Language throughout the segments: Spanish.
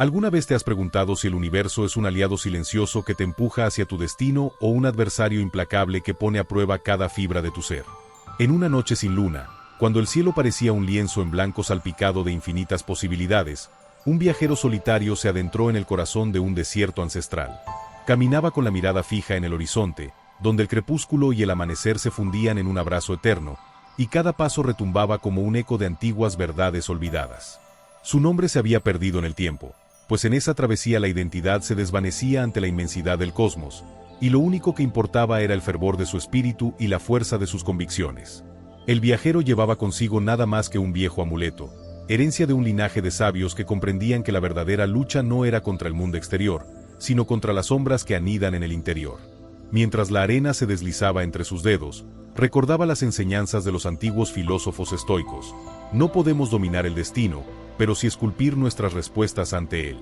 ¿Alguna vez te has preguntado si el universo es un aliado silencioso que te empuja hacia tu destino o un adversario implacable que pone a prueba cada fibra de tu ser? En una noche sin luna, cuando el cielo parecía un lienzo en blanco salpicado de infinitas posibilidades, un viajero solitario se adentró en el corazón de un desierto ancestral. Caminaba con la mirada fija en el horizonte, donde el crepúsculo y el amanecer se fundían en un abrazo eterno, y cada paso retumbaba como un eco de antiguas verdades olvidadas. Su nombre se había perdido en el tiempo, pues en esa travesía la identidad se desvanecía ante la inmensidad del cosmos, y lo único que importaba era el fervor de su espíritu y la fuerza de sus convicciones. El viajero llevaba consigo nada más que un viejo amuleto, herencia de un linaje de sabios que comprendían que la verdadera lucha no era contra el mundo exterior, sino contra las sombras que anidan en el interior. Mientras la arena se deslizaba entre sus dedos, recordaba las enseñanzas de los antiguos filósofos estoicos. No podemos dominar el destino, pero sí esculpir nuestras respuestas ante él.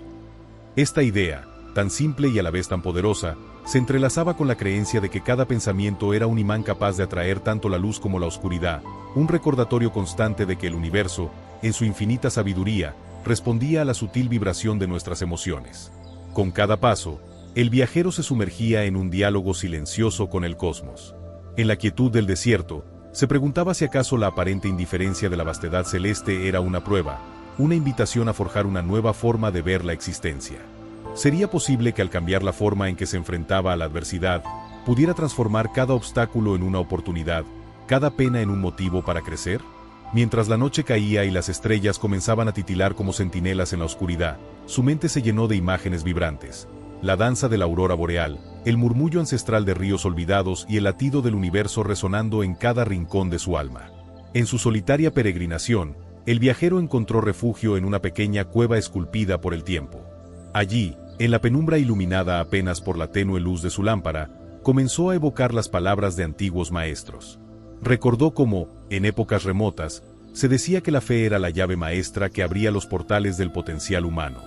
Esta idea, tan simple y a la vez tan poderosa, se entrelazaba con la creencia de que cada pensamiento era un imán capaz de atraer tanto la luz como la oscuridad, un recordatorio constante de que el universo, en su infinita sabiduría, respondía a la sutil vibración de nuestras emociones. Con cada paso, el viajero se sumergía en un diálogo silencioso con el cosmos. En la quietud del desierto, se preguntaba si acaso la aparente indiferencia de la vastedad celeste era una prueba, una invitación a forjar una nueva forma de ver la existencia. ¿Sería posible que al cambiar la forma en que se enfrentaba a la adversidad, pudiera transformar cada obstáculo en una oportunidad, cada pena en un motivo para crecer? Mientras la noche caía y las estrellas comenzaban a titilar como centinelas en la oscuridad, su mente se llenó de imágenes vibrantes. La danza de la aurora boreal, el murmullo ancestral de ríos olvidados y el latido del universo resonando en cada rincón de su alma. En su solitaria peregrinación, el viajero encontró refugio en una pequeña cueva esculpida por el tiempo. Allí, en la penumbra iluminada apenas por la tenue luz de su lámpara, comenzó a evocar las palabras de antiguos maestros. Recordó cómo, en épocas remotas, se decía que la fe era la llave maestra que abría los portales del potencial humano.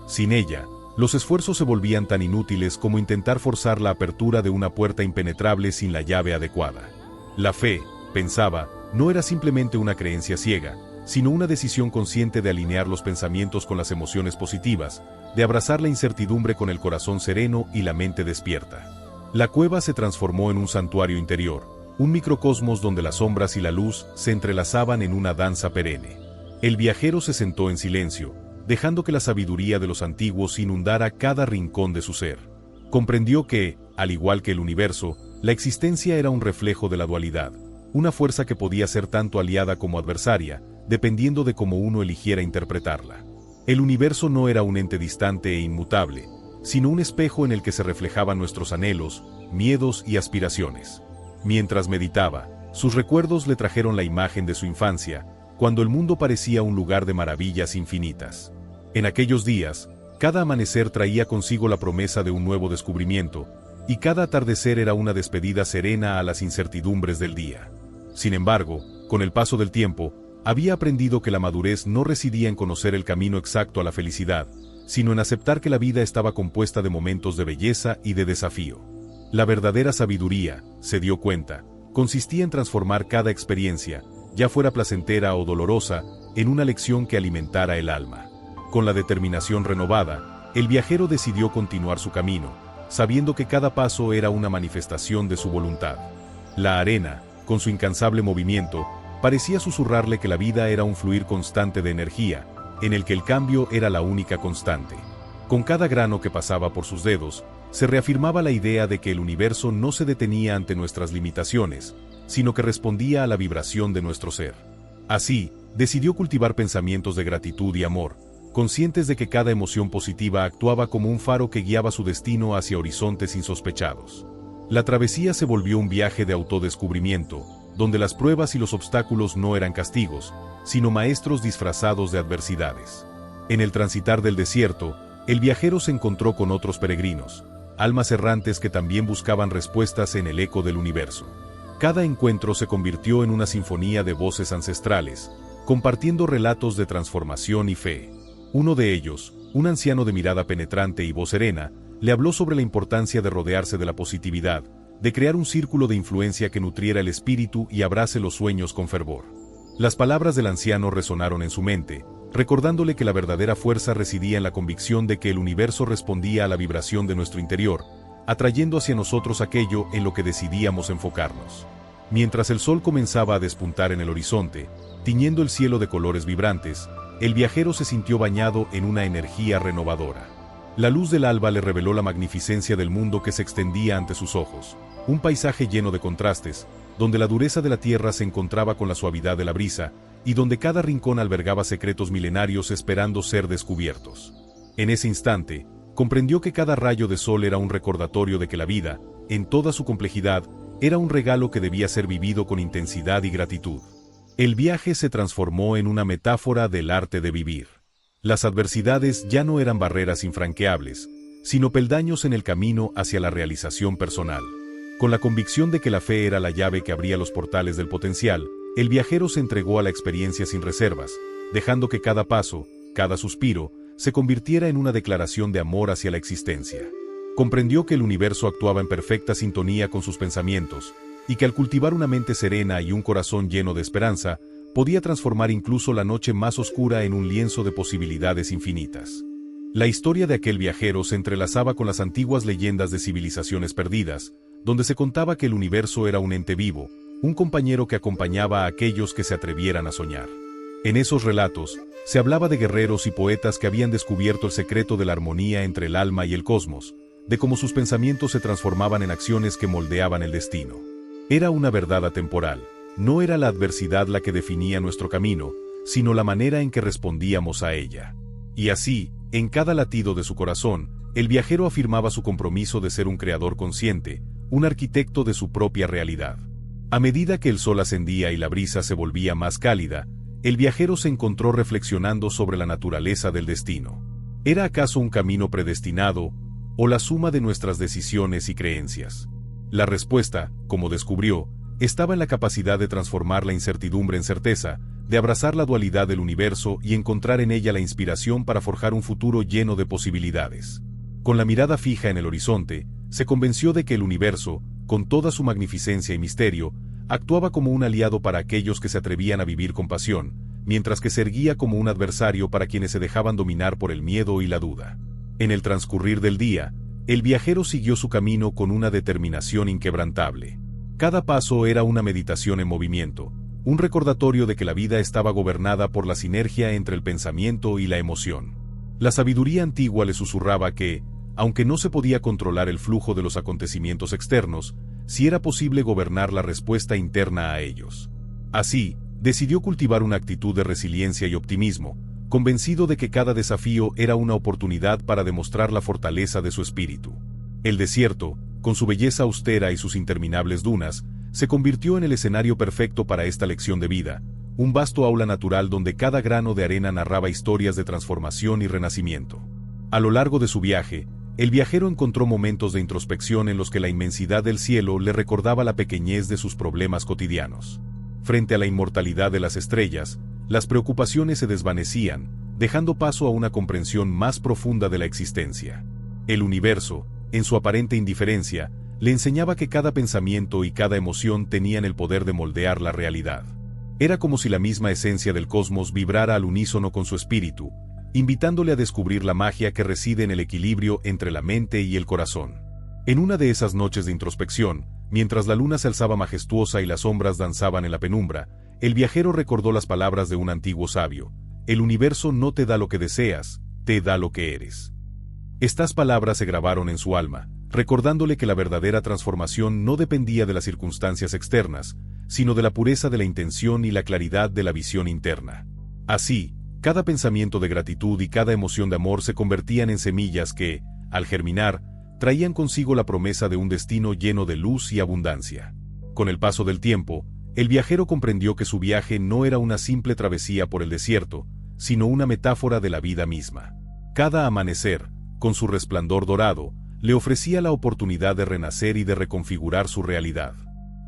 Sin ella, los esfuerzos se volvían tan inútiles como intentar forzar la apertura de una puerta impenetrable sin la llave adecuada. La fe, pensaba, no era simplemente una creencia ciega, sino una decisión consciente de alinear los pensamientos con las emociones positivas, de abrazar la incertidumbre con el corazón sereno y la mente despierta. La cueva se transformó en un santuario interior, un microcosmos donde las sombras y la luz se entrelazaban en una danza perenne. El viajero se sentó en silencio, dejando que la sabiduría de los antiguos inundara cada rincón de su ser. Comprendió que, al igual que el universo, la existencia era un reflejo de la dualidad, una fuerza que podía ser tanto aliada como adversaria, dependiendo de cómo uno eligiera interpretarla. El universo no era un ente distante e inmutable, sino un espejo en el que se reflejaban nuestros anhelos, miedos y aspiraciones. Mientras meditaba, sus recuerdos le trajeron la imagen de su infancia, cuando el mundo parecía un lugar de maravillas infinitas. En aquellos días, cada amanecer traía consigo la promesa de un nuevo descubrimiento, y cada atardecer era una despedida serena a las incertidumbres del día. Sin embargo, con el paso del tiempo, había aprendido que la madurez no residía en conocer el camino exacto a la felicidad, sino en aceptar que la vida estaba compuesta de momentos de belleza y de desafío. La verdadera sabiduría, se dio cuenta, consistía en transformar cada experiencia, ya fuera placentera o dolorosa, en una lección que alimentara el alma. Con la determinación renovada, el viajero decidió continuar su camino, sabiendo que cada paso era una manifestación de su voluntad. La arena, con su incansable movimiento, parecía susurrarle que la vida era un fluir constante de energía, en el que el cambio era la única constante. Con cada grano que pasaba por sus dedos, se reafirmaba la idea de que el universo no se detenía ante nuestras limitaciones, sino que respondía a la vibración de nuestro ser. Así, decidió cultivar pensamientos de gratitud y amor, conscientes de que cada emoción positiva actuaba como un faro que guiaba su destino hacia horizontes insospechados. La travesía se volvió un viaje de autodescubrimiento, donde las pruebas y los obstáculos no eran castigos, sino maestros disfrazados de adversidades. En el transitar del desierto, el viajero se encontró con otros peregrinos, almas errantes que también buscaban respuestas en el eco del universo. Cada encuentro se convirtió en una sinfonía de voces ancestrales, compartiendo relatos de transformación y fe. Uno de ellos, un anciano de mirada penetrante y voz serena, le habló sobre la importancia de rodearse de la positividad, de crear un círculo de influencia que nutriera el espíritu y abrace los sueños con fervor. Las palabras del anciano resonaron en su mente, recordándole que la verdadera fuerza residía en la convicción de que el universo respondía a la vibración de nuestro interior, atrayendo hacia nosotros aquello en lo que decidíamos enfocarnos. Mientras el sol comenzaba a despuntar en el horizonte, tiñendo el cielo de colores vibrantes, el viajero se sintió bañado en una energía renovadora. La luz del alba le reveló la magnificencia del mundo que se extendía ante sus ojos, un paisaje lleno de contrastes, donde la dureza de la tierra se encontraba con la suavidad de la brisa, y donde cada rincón albergaba secretos milenarios esperando ser descubiertos. En ese instante, comprendió que cada rayo de sol era un recordatorio de que la vida, en toda su complejidad, era un regalo que debía ser vivido con intensidad y gratitud. El viaje se transformó en una metáfora del arte de vivir. Las adversidades ya no eran barreras infranqueables, sino peldaños en el camino hacia la realización personal. Con la convicción de que la fe era la llave que abría los portales del potencial, el viajero se entregó a la experiencia sin reservas, dejando que cada paso, cada suspiro, se convirtiera en una declaración de amor hacia la existencia. Comprendió que el universo actuaba en perfecta sintonía con sus pensamientos, y que al cultivar una mente serena y un corazón lleno de esperanza, podía transformar incluso la noche más oscura en un lienzo de posibilidades infinitas. La historia de aquel viajero se entrelazaba con las antiguas leyendas de civilizaciones perdidas, donde se contaba que el universo era un ente vivo, un compañero que acompañaba a aquellos que se atrevieran a soñar. En esos relatos, se hablaba de guerreros y poetas que habían descubierto el secreto de la armonía entre el alma y el cosmos, de cómo sus pensamientos se transformaban en acciones que moldeaban el destino. Era una verdad atemporal, no era la adversidad la que definía nuestro camino, sino la manera en que respondíamos a ella. Y así, en cada latido de su corazón, el viajero afirmaba su compromiso de ser un creador consciente, un arquitecto de su propia realidad. A medida que el sol ascendía y la brisa se volvía más cálida, el viajero se encontró reflexionando sobre la naturaleza del destino. ¿Era acaso un camino predestinado, o la suma de nuestras decisiones y creencias? La respuesta, como descubrió, estaba en la capacidad de transformar la incertidumbre en certeza, de abrazar la dualidad del universo y encontrar en ella la inspiración para forjar un futuro lleno de posibilidades. Con la mirada fija en el horizonte, se convenció de que el universo, con toda su magnificencia y misterio, actuaba como un aliado para aquellos que se atrevían a vivir con pasión, mientras que se erguía como un adversario para quienes se dejaban dominar por el miedo y la duda. En el transcurrir del día, el viajero siguió su camino con una determinación inquebrantable. Cada paso era una meditación en movimiento, un recordatorio de que la vida estaba gobernada por la sinergia entre el pensamiento y la emoción. La sabiduría antigua le susurraba que, aunque no se podía controlar el flujo de los acontecimientos externos, sí era posible gobernar la respuesta interna a ellos. Así, decidió cultivar una actitud de resiliencia y optimismo, convencido de que cada desafío era una oportunidad para demostrar la fortaleza de su espíritu. El desierto, con su belleza austera y sus interminables dunas, se convirtió en el escenario perfecto para esta lección de vida, un vasto aula natural donde cada grano de arena narraba historias de transformación y renacimiento. A lo largo de su viaje, el viajero encontró momentos de introspección en los que la inmensidad del cielo le recordaba la pequeñez de sus problemas cotidianos. Frente a la inmortalidad de las estrellas, las preocupaciones se desvanecían, dejando paso a una comprensión más profunda de la existencia. El universo, en su aparente indiferencia, le enseñaba que cada pensamiento y cada emoción tenían el poder de moldear la realidad. Era como si la misma esencia del cosmos vibrara al unísono con su espíritu, invitándole a descubrir la magia que reside en el equilibrio entre la mente y el corazón. En una de esas noches de introspección, mientras la luna se alzaba majestuosa y las sombras danzaban en la penumbra, el viajero recordó las palabras de un antiguo sabio: el universo no te da lo que deseas, te da lo que eres. Estas palabras se grabaron en su alma, recordándole que la verdadera transformación no dependía de las circunstancias externas, sino de la pureza de la intención y la claridad de la visión interna. Así, cada pensamiento de gratitud y cada emoción de amor se convertían en semillas que, al germinar, traían consigo la promesa de un destino lleno de luz y abundancia. Con el paso del tiempo, el viajero comprendió que su viaje no era una simple travesía por el desierto, sino una metáfora de la vida misma. Cada amanecer, con su resplandor dorado, le ofrecía la oportunidad de renacer y de reconfigurar su realidad.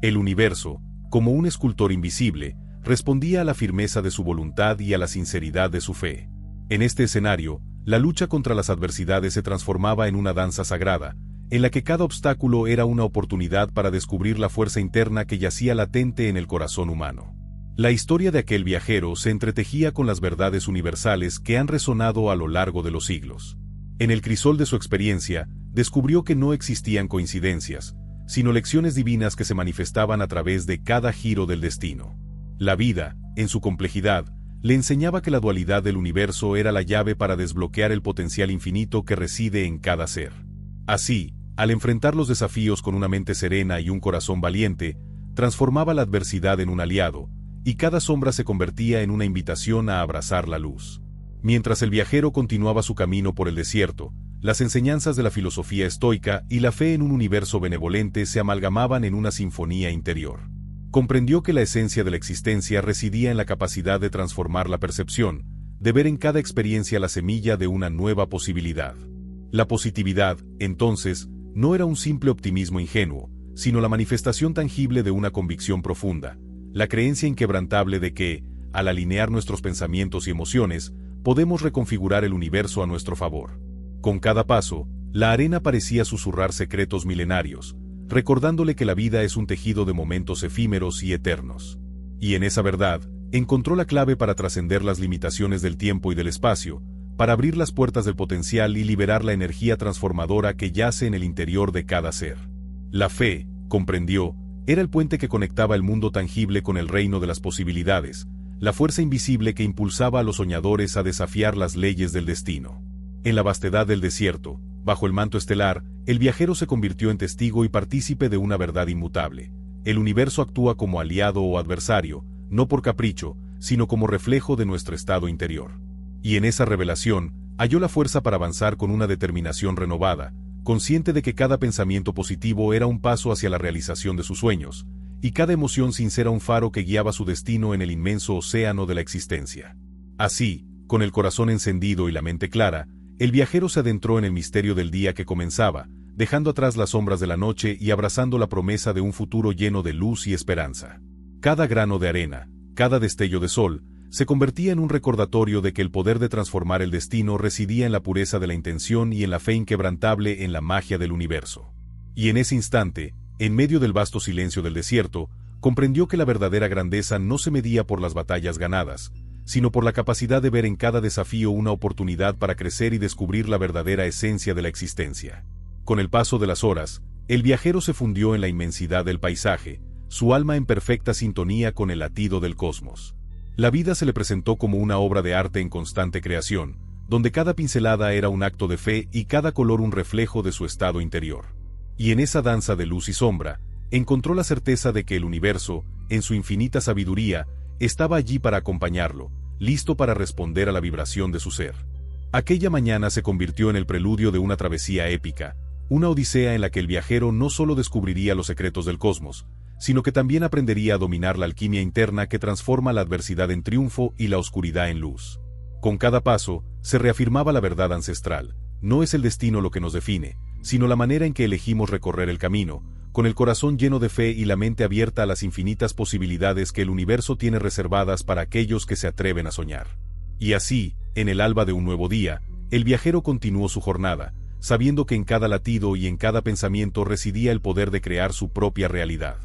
El universo, como un escultor invisible, respondía a la firmeza de su voluntad y a la sinceridad de su fe. En este escenario, la lucha contra las adversidades se transformaba en una danza sagrada, en la que cada obstáculo era una oportunidad para descubrir la fuerza interna que yacía latente en el corazón humano. La historia de aquel viajero se entretejía con las verdades universales que han resonado a lo largo de los siglos. En el crisol de su experiencia, descubrió que no existían coincidencias, sino lecciones divinas que se manifestaban a través de cada giro del destino. La vida, en su complejidad, le enseñaba que la dualidad del universo era la llave para desbloquear el potencial infinito que reside en cada ser. Así, al enfrentar los desafíos con una mente serena y un corazón valiente, transformaba la adversidad en un aliado, y cada sombra se convertía en una invitación a abrazar la luz. Mientras el viajero continuaba su camino por el desierto, las enseñanzas de la filosofía estoica y la fe en un universo benevolente se amalgamaban en una sinfonía interior. Comprendió que la esencia de la existencia residía en la capacidad de transformar la percepción, de ver en cada experiencia la semilla de una nueva posibilidad. La positividad, entonces, no era un simple optimismo ingenuo, sino la manifestación tangible de una convicción profunda, la creencia inquebrantable de que, al alinear nuestros pensamientos y emociones, podemos reconfigurar el universo a nuestro favor. Con cada paso, la arena parecía susurrar secretos milenarios, recordándole que la vida es un tejido de momentos efímeros y eternos. Y en esa verdad, encontró la clave para trascender las limitaciones del tiempo y del espacio, para abrir las puertas del potencial y liberar la energía transformadora que yace en el interior de cada ser. La fe, comprendió, era el puente que conectaba el mundo tangible con el reino de las posibilidades, la fuerza invisible que impulsaba a los soñadores a desafiar las leyes del destino. En la vastedad del desierto, bajo el manto estelar, el viajero se convirtió en testigo y partícipe de una verdad inmutable. El universo actúa como aliado o adversario, no por capricho, sino como reflejo de nuestro estado interior. Y en esa revelación, halló la fuerza para avanzar con una determinación renovada, consciente de que cada pensamiento positivo era un paso hacia la realización de sus sueños, y cada emoción sincera un faro que guiaba su destino en el inmenso océano de la existencia. Así, con el corazón encendido y la mente clara, el viajero se adentró en el misterio del día que comenzaba, dejando atrás las sombras de la noche y abrazando la promesa de un futuro lleno de luz y esperanza. Cada grano de arena, cada destello de sol, se convertía en un recordatorio de que el poder de transformar el destino residía en la pureza de la intención y en la fe inquebrantable en la magia del universo. Y en ese instante, en medio del vasto silencio del desierto, comprendió que la verdadera grandeza no se medía por las batallas ganadas, sino por la capacidad de ver en cada desafío una oportunidad para crecer y descubrir la verdadera esencia de la existencia. Con el paso de las horas, el viajero se fundió en la inmensidad del paisaje, su alma en perfecta sintonía con el latido del cosmos. La vida se le presentó como una obra de arte en constante creación, donde cada pincelada era un acto de fe y cada color un reflejo de su estado interior. Y en esa danza de luz y sombra, encontró la certeza de que el universo, en su infinita sabiduría, estaba allí para acompañarlo, listo para responder a la vibración de su ser. Aquella mañana se convirtió en el preludio de una travesía épica, una odisea en la que el viajero no solo descubriría los secretos del cosmos, sino que también aprendería a dominar la alquimia interna que transforma la adversidad en triunfo y la oscuridad en luz. Con cada paso, se reafirmaba la verdad ancestral: no es el destino lo que nos define, sino la manera en que elegimos recorrer el camino, con el corazón lleno de fe y la mente abierta a las infinitas posibilidades que el universo tiene reservadas para aquellos que se atreven a soñar. Y así, en el alba de un nuevo día, el viajero continuó su jornada, sabiendo que en cada latido y en cada pensamiento residía el poder de crear su propia realidad.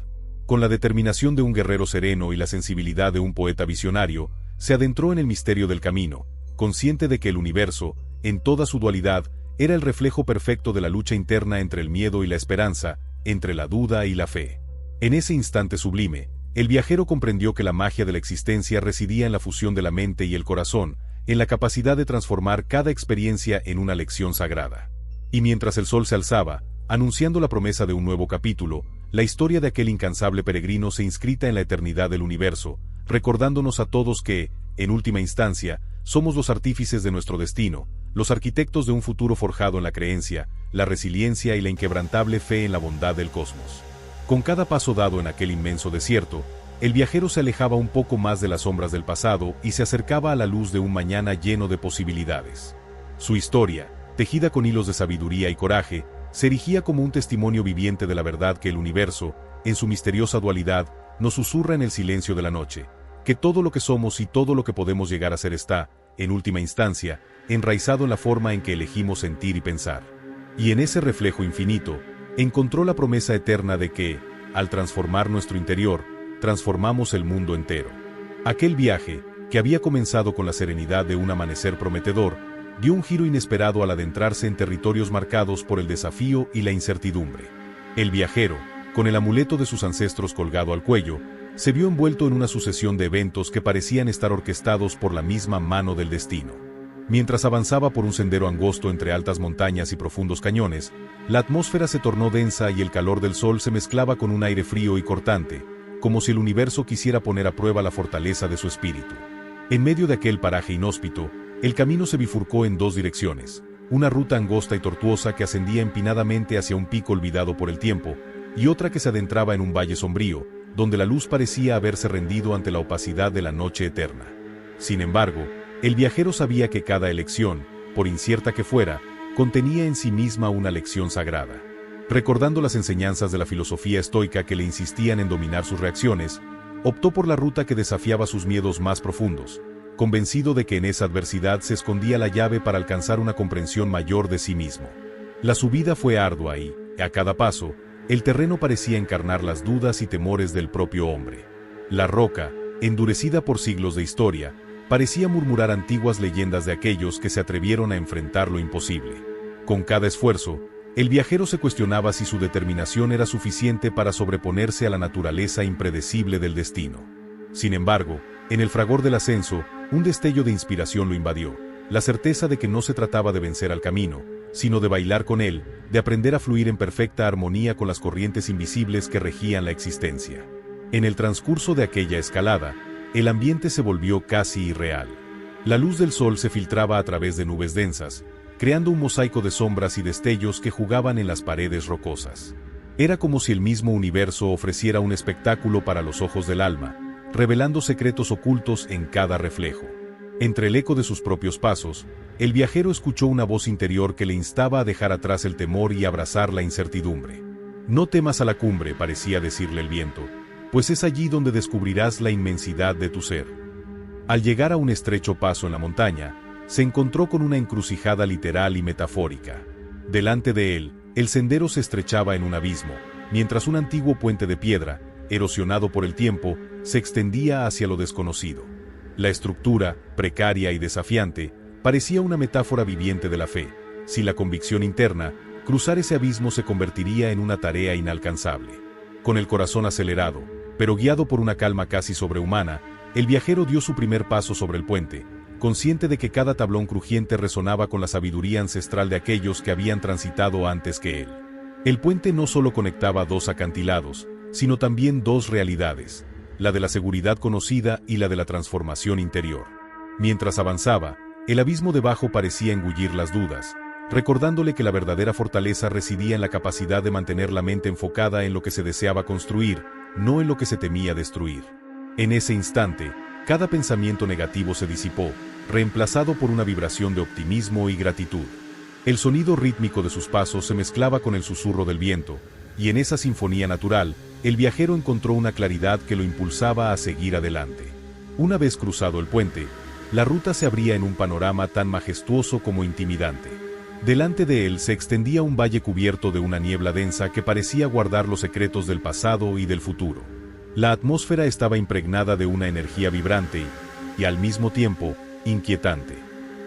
Con la determinación de un guerrero sereno y la sensibilidad de un poeta visionario, se adentró en el misterio del camino, consciente de que el universo, en toda su dualidad, era el reflejo perfecto de la lucha interna entre el miedo y la esperanza, entre la duda y la fe. En ese instante sublime, el viajero comprendió que la magia de la existencia residía en la fusión de la mente y el corazón, en la capacidad de transformar cada experiencia en una lección sagrada. Y mientras el sol se alzaba, anunciando la promesa de un nuevo capítulo, la historia de aquel incansable peregrino se inscrita en la eternidad del universo, recordándonos a todos que, en última instancia, somos los artífices de nuestro destino, los arquitectos de un futuro forjado en la creencia, la resiliencia y la inquebrantable fe en la bondad del cosmos. Con cada paso dado en aquel inmenso desierto, el viajero se alejaba un poco más de las sombras del pasado y se acercaba a la luz de un mañana lleno de posibilidades. Su historia, tejida con hilos de sabiduría y coraje, se erigía como un testimonio viviente de la verdad que el universo, en su misteriosa dualidad, nos susurra en el silencio de la noche, que todo lo que somos y todo lo que podemos llegar a ser está, en última instancia, enraizado en la forma en que elegimos sentir y pensar. Y en ese reflejo infinito, encontró la promesa eterna de que, al transformar nuestro interior, transformamos el mundo entero. Aquel viaje, que había comenzado con la serenidad de un amanecer prometedor, dio un giro inesperado al adentrarse en territorios marcados por el desafío y la incertidumbre. El viajero, con el amuleto de sus ancestros colgado al cuello, se vio envuelto en una sucesión de eventos que parecían estar orquestados por la misma mano del destino. Mientras avanzaba por un sendero angosto entre altas montañas y profundos cañones, la atmósfera se tornó densa y el calor del sol se mezclaba con un aire frío y cortante, como si el universo quisiera poner a prueba la fortaleza de su espíritu. En medio de aquel paraje inhóspito, el camino se bifurcó en dos direcciones, una ruta angosta y tortuosa que ascendía empinadamente hacia un pico olvidado por el tiempo, y otra que se adentraba en un valle sombrío, donde la luz parecía haberse rendido ante la opacidad de la noche eterna. Sin embargo, el viajero sabía que cada elección, por incierta que fuera, contenía en sí misma una lección sagrada. Recordando las enseñanzas de la filosofía estoica que le insistían en dominar sus reacciones, optó por la ruta que desafiaba sus miedos más profundos, convencido de que en esa adversidad se escondía la llave para alcanzar una comprensión mayor de sí mismo. La subida fue ardua y, a cada paso, el terreno parecía encarnar las dudas y temores del propio hombre. La roca, endurecida por siglos de historia, parecía murmurar antiguas leyendas de aquellos que se atrevieron a enfrentar lo imposible. Con cada esfuerzo, el viajero se cuestionaba si su determinación era suficiente para sobreponerse a la naturaleza impredecible del destino. Sin embargo, en el fragor del ascenso, un destello de inspiración lo invadió, la certeza de que no se trataba de vencer al camino, sino de bailar con él, de aprender a fluir en perfecta armonía con las corrientes invisibles que regían la existencia. En el transcurso de aquella escalada, el ambiente se volvió casi irreal. La luz del sol se filtraba a través de nubes densas, creando un mosaico de sombras y destellos que jugaban en las paredes rocosas. Era como si el mismo universo ofreciera un espectáculo para los ojos del alma, revelando secretos ocultos en cada reflejo. Entre el eco de sus propios pasos, el viajero escuchó una voz interior que le instaba a dejar atrás el temor y abrazar la incertidumbre. No temas a la cumbre, parecía decirle el viento, pues es allí donde descubrirás la inmensidad de tu ser. Al llegar a un estrecho paso en la montaña, se encontró con una encrucijada literal y metafórica. Delante de él, el sendero se estrechaba en un abismo, mientras un antiguo puente de piedra, erosionado por el tiempo, se extendía hacia lo desconocido. La estructura, precaria y desafiante, parecía una metáfora viviente de la fe. Sin la convicción interna, cruzar ese abismo se convertiría en una tarea inalcanzable. Con el corazón acelerado, pero guiado por una calma casi sobrehumana, el viajero dio su primer paso sobre el puente, consciente de que cada tablón crujiente resonaba con la sabiduría ancestral de aquellos que habían transitado antes que él. El puente no solo conectaba dos acantilados, sino también dos realidades, la de la seguridad conocida y la de la transformación interior. Mientras avanzaba, el abismo debajo parecía engullir las dudas, recordándole que la verdadera fortaleza residía en la capacidad de mantener la mente enfocada en lo que se deseaba construir, no en lo que se temía destruir. En ese instante, cada pensamiento negativo se disipó, reemplazado por una vibración de optimismo y gratitud. El sonido rítmico de sus pasos se mezclaba con el susurro del viento, y en esa sinfonía natural, el viajero encontró una claridad que lo impulsaba a seguir adelante. Una vez cruzado el puente, la ruta se abría en un panorama tan majestuoso como intimidante. Delante de él se extendía un valle cubierto de una niebla densa que parecía guardar los secretos del pasado y del futuro. La atmósfera estaba impregnada de una energía vibrante y, al mismo tiempo, inquietante.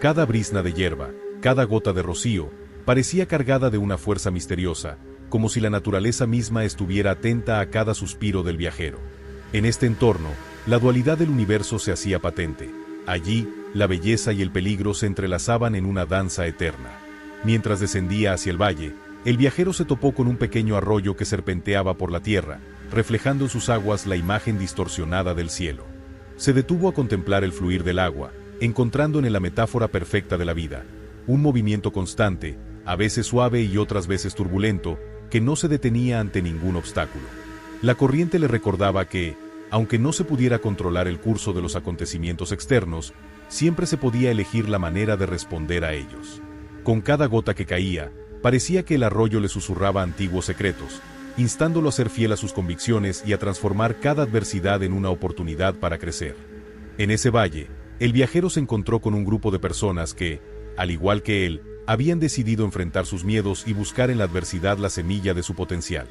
Cada brizna de hierba, cada gota de rocío, parecía cargada de una fuerza misteriosa, como si la naturaleza misma estuviera atenta a cada suspiro del viajero. En este entorno, la dualidad del universo se hacía patente. Allí, la belleza y el peligro se entrelazaban en una danza eterna. Mientras descendía hacia el valle, el viajero se topó con un pequeño arroyo que serpenteaba por la tierra, reflejando en sus aguas la imagen distorsionada del cielo. Se detuvo a contemplar el fluir del agua, encontrando en él la metáfora perfecta de la vida, un movimiento constante, a veces suave y otras veces turbulento, que no se detenía ante ningún obstáculo. La corriente le recordaba que, aunque no se pudiera controlar el curso de los acontecimientos externos, siempre se podía elegir la manera de responder a ellos. Con cada gota que caía, parecía que el arroyo le susurraba antiguos secretos, instándolo a ser fiel a sus convicciones y a transformar cada adversidad en una oportunidad para crecer. En ese valle, el viajero se encontró con un grupo de personas que, al igual que él, habían decidido enfrentar sus miedos y buscar en la adversidad la semilla de su potencial.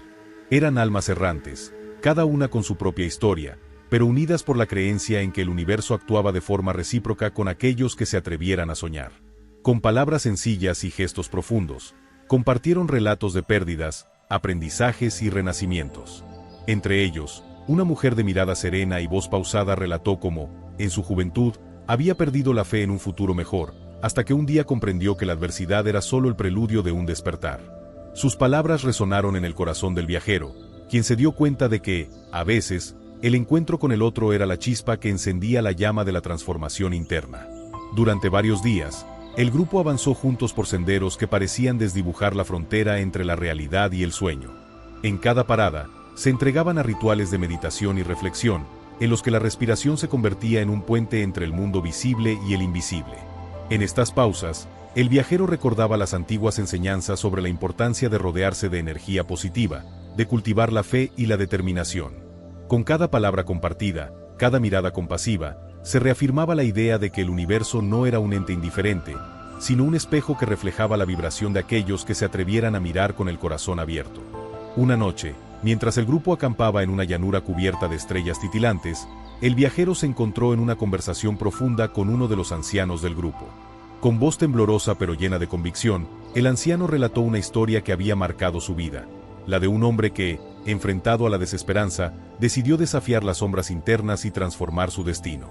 Eran almas errantes, cada una con su propia historia, pero unidas por la creencia en que el universo actuaba de forma recíproca con aquellos que se atrevieran a soñar. Con palabras sencillas y gestos profundos, compartieron relatos de pérdidas, aprendizajes y renacimientos. Entre ellos, una mujer de mirada serena y voz pausada relató cómo, en su juventud, había perdido la fe en un futuro mejor, hasta que un día comprendió que la adversidad era solo el preludio de un despertar. Sus palabras resonaron en el corazón del viajero, quien se dio cuenta de que, a veces, el encuentro con el otro era la chispa que encendía la llama de la transformación interna. Durante varios días, el grupo avanzó juntos por senderos que parecían desdibujar la frontera entre la realidad y el sueño. En cada parada, se entregaban a rituales de meditación y reflexión, en los que la respiración se convertía en un puente entre el mundo visible y el invisible. En estas pausas, el viajero recordaba las antiguas enseñanzas sobre la importancia de rodearse de energía positiva, de cultivar la fe y la determinación. Con cada palabra compartida, cada mirada compasiva, se reafirmaba la idea de que el universo no era un ente indiferente, sino un espejo que reflejaba la vibración de aquellos que se atrevieran a mirar con el corazón abierto. Una noche, mientras el grupo acampaba en una llanura cubierta de estrellas titilantes, el viajero se encontró en una conversación profunda con uno de los ancianos del grupo. Con voz temblorosa pero llena de convicción, el anciano relató una historia que había marcado su vida, la de un hombre que, enfrentado a la desesperanza, decidió desafiar las sombras internas y transformar su destino.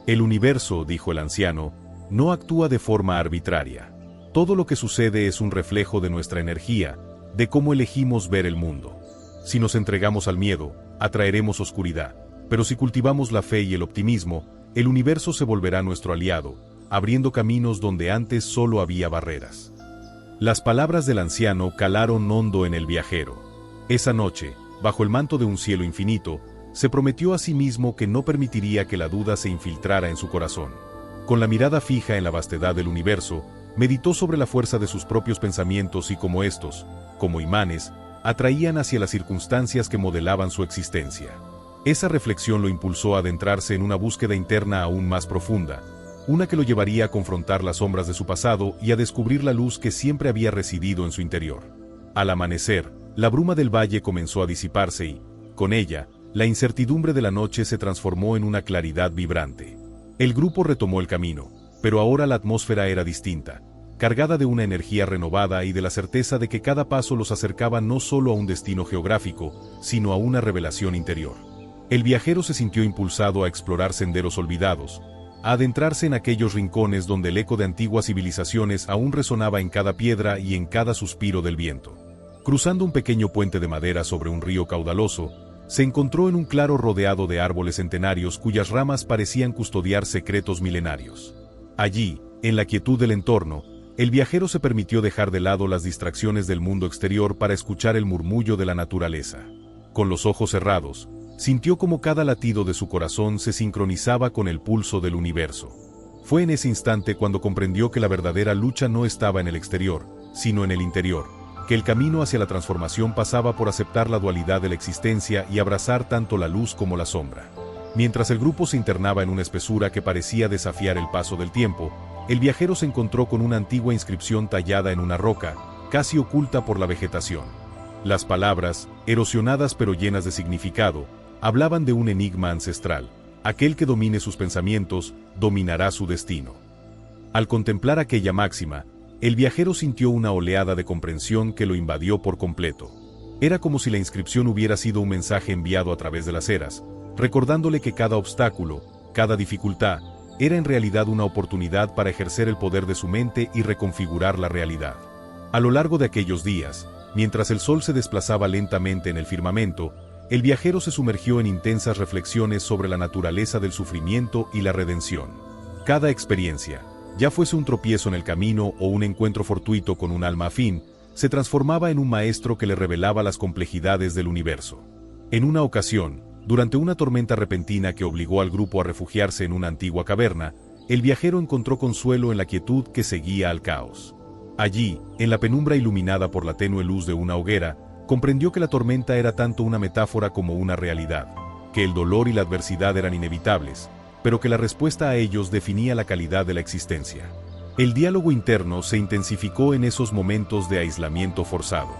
El universo, dijo el anciano, no actúa de forma arbitraria. Todo lo que sucede es un reflejo de nuestra energía, de cómo elegimos ver el mundo. Si nos entregamos al miedo, atraeremos oscuridad, pero si cultivamos la fe y el optimismo, el universo se volverá nuestro aliado, abriendo caminos donde antes solo había barreras. Las palabras del anciano calaron hondo en el viajero. Esa noche, bajo el manto de un cielo infinito, se prometió a sí mismo que no permitiría que la duda se infiltrara en su corazón. Con la mirada fija en la vastedad del universo, meditó sobre la fuerza de sus propios pensamientos y cómo estos, como imanes, atraían hacia las circunstancias que modelaban su existencia. Esa reflexión lo impulsó a adentrarse en una búsqueda interna aún más profunda, una que lo llevaría a confrontar las sombras de su pasado y a descubrir la luz que siempre había residido en su interior. Al amanecer, la bruma del valle comenzó a disiparse y, con ella, la incertidumbre de la noche se transformó en una claridad vibrante. El grupo retomó el camino, pero ahora la atmósfera era distinta, cargada de una energía renovada y de la certeza de que cada paso los acercaba no solo a un destino geográfico, sino a una revelación interior. El viajero se sintió impulsado a explorar senderos olvidados, a adentrarse en aquellos rincones donde el eco de antiguas civilizaciones aún resonaba en cada piedra y en cada suspiro del viento. Cruzando un pequeño puente de madera sobre un río caudaloso, se encontró en un claro rodeado de árboles centenarios cuyas ramas parecían custodiar secretos milenarios. Allí, en la quietud del entorno, el viajero se permitió dejar de lado las distracciones del mundo exterior para escuchar el murmullo de la naturaleza. Con los ojos cerrados, sintió como cada latido de su corazón se sincronizaba con el pulso del universo. Fue en ese instante cuando comprendió que la verdadera lucha no estaba en el exterior, sino en el interior, que el camino hacia la transformación pasaba por aceptar la dualidad de la existencia y abrazar tanto la luz como la sombra. Mientras el grupo se internaba en una espesura que parecía desafiar el paso del tiempo, el viajero se encontró con una antigua inscripción tallada en una roca, casi oculta por la vegetación. Las palabras, erosionadas pero llenas de significado, hablaban de un enigma ancestral: aquel que domine sus pensamientos, dominará su destino. Al contemplar aquella máxima, el viajero sintió una oleada de comprensión que lo invadió por completo. Era como si la inscripción hubiera sido un mensaje enviado a través de las eras, recordándole que cada obstáculo, cada dificultad, era en realidad una oportunidad para ejercer el poder de su mente y reconfigurar la realidad. A lo largo de aquellos días, mientras el sol se desplazaba lentamente en el firmamento, el viajero se sumergió en intensas reflexiones sobre la naturaleza del sufrimiento y la redención. Cada experiencia, ya fuese un tropiezo en el camino o un encuentro fortuito con un alma afín, se transformaba en un maestro que le revelaba las complejidades del universo. En una ocasión, durante una tormenta repentina que obligó al grupo a refugiarse en una antigua caverna, el viajero encontró consuelo en la quietud que seguía al caos. Allí, en la penumbra iluminada por la tenue luz de una hoguera, comprendió que la tormenta era tanto una metáfora como una realidad, que el dolor y la adversidad eran inevitables, pero que la respuesta a ellos definía la calidad de la existencia. El diálogo interno se intensificó en esos momentos de aislamiento forzado.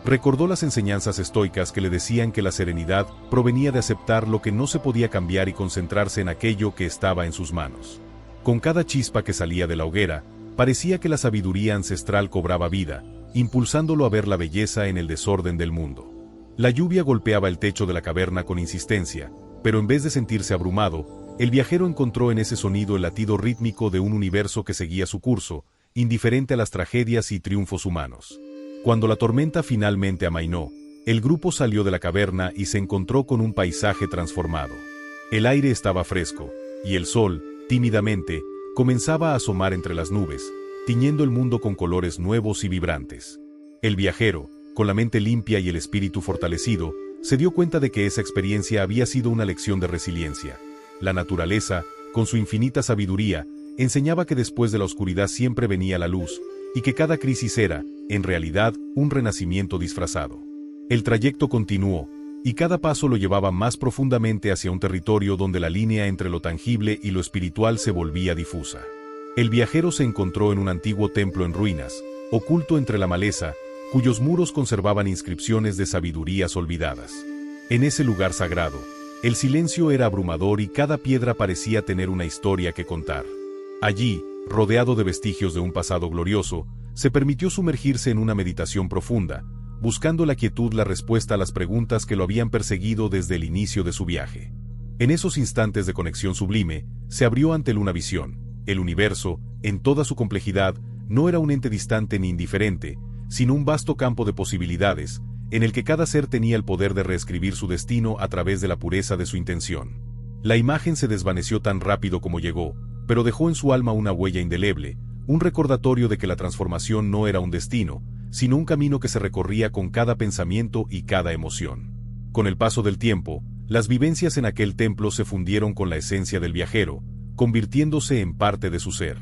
Recordó las enseñanzas estoicas que le decían que la serenidad provenía de aceptar lo que no se podía cambiar y concentrarse en aquello que estaba en sus manos. Con cada chispa que salía de la hoguera, parecía que la sabiduría ancestral cobraba vida, impulsándolo a ver la belleza en el desorden del mundo. La lluvia golpeaba el techo de la caverna con insistencia, pero en vez de sentirse abrumado, el viajero encontró en ese sonido el latido rítmico de un universo que seguía su curso, indiferente a las tragedias y triunfos humanos. Cuando la tormenta finalmente amainó, el grupo salió de la caverna y se encontró con un paisaje transformado. El aire estaba fresco, y el sol, tímidamente, comenzaba a asomar entre las nubes, tiñendo el mundo con colores nuevos y vibrantes. El viajero, con la mente limpia y el espíritu fortalecido, se dio cuenta de que esa experiencia había sido una lección de resiliencia. La naturaleza, con su infinita sabiduría, enseñaba que después de la oscuridad siempre venía la luz, y que cada crisis era, en realidad, un renacimiento disfrazado. El trayecto continuó, y cada paso lo llevaba más profundamente hacia un territorio donde la línea entre lo tangible y lo espiritual se volvía difusa. El viajero se encontró en un antiguo templo en ruinas, oculto entre la maleza, cuyos muros conservaban inscripciones de sabidurías olvidadas. En ese lugar sagrado, el silencio era abrumador y cada piedra parecía tener una historia que contar. Allí, rodeado de vestigios de un pasado glorioso, se permitió sumergirse en una meditación profunda, buscando la quietud la respuesta a las preguntas que lo habían perseguido desde el inicio de su viaje. En esos instantes de conexión sublime, se abrió ante él una visión. El universo, en toda su complejidad, no era un ente distante ni indiferente, sino un vasto campo de posibilidades, en el que cada ser tenía el poder de reescribir su destino a través de la pureza de su intención. La imagen se desvaneció tan rápido como llegó, pero dejó en su alma una huella indeleble, un recordatorio de que la transformación no era un destino, sino un camino que se recorría con cada pensamiento y cada emoción. Con el paso del tiempo, las vivencias en aquel templo se fundieron con la esencia del viajero, convirtiéndose en parte de su ser.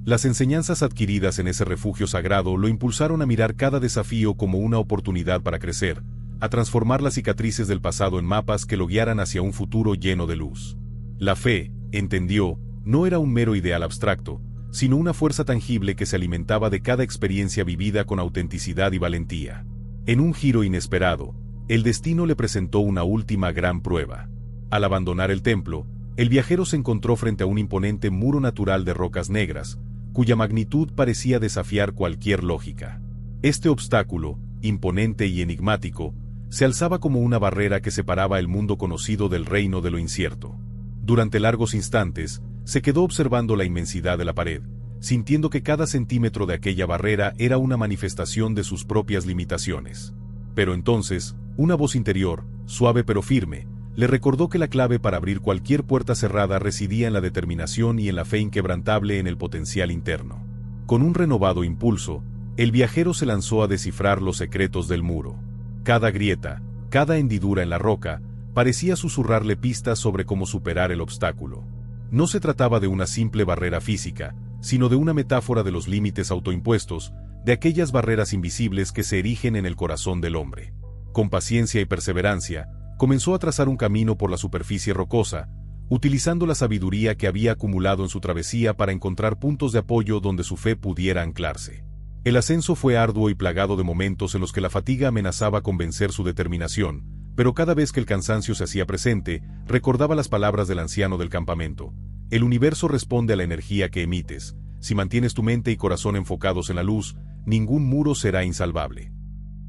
Las enseñanzas adquiridas en ese refugio sagrado lo impulsaron a mirar cada desafío como una oportunidad para crecer, a transformar las cicatrices del pasado en mapas que lo guiaran hacia un futuro lleno de luz. La fe, entendió, no era un mero ideal abstracto, sino una fuerza tangible que se alimentaba de cada experiencia vivida con autenticidad y valentía. En un giro inesperado, el destino le presentó una última gran prueba. Al abandonar el templo, el viajero se encontró frente a un imponente muro natural de rocas negras, cuya magnitud parecía desafiar cualquier lógica. Este obstáculo, imponente y enigmático, se alzaba como una barrera que separaba el mundo conocido del reino de lo incierto. Durante largos instantes, se quedó observando la inmensidad de la pared, sintiendo que cada centímetro de aquella barrera era una manifestación de sus propias limitaciones. Pero entonces, una voz interior, suave pero firme, le recordó que la clave para abrir cualquier puerta cerrada residía en la determinación y en la fe inquebrantable en el potencial interno. Con un renovado impulso, el viajero se lanzó a descifrar los secretos del muro. Cada grieta, cada hendidura en la roca, parecía susurrarle pistas sobre cómo superar el obstáculo. No se trataba de una simple barrera física, sino de una metáfora de los límites autoimpuestos, de aquellas barreras invisibles que se erigen en el corazón del hombre. Con paciencia y perseverancia, comenzó a trazar un camino por la superficie rocosa, utilizando la sabiduría que había acumulado en su travesía para encontrar puntos de apoyo donde su fe pudiera anclarse. El ascenso fue arduo y plagado de momentos en los que la fatiga amenazaba con vencer su determinación, pero cada vez que el cansancio se hacía presente, recordaba las palabras del anciano del campamento. El universo responde a la energía que emites. Si mantienes tu mente y corazón enfocados en la luz, ningún muro será insalvable.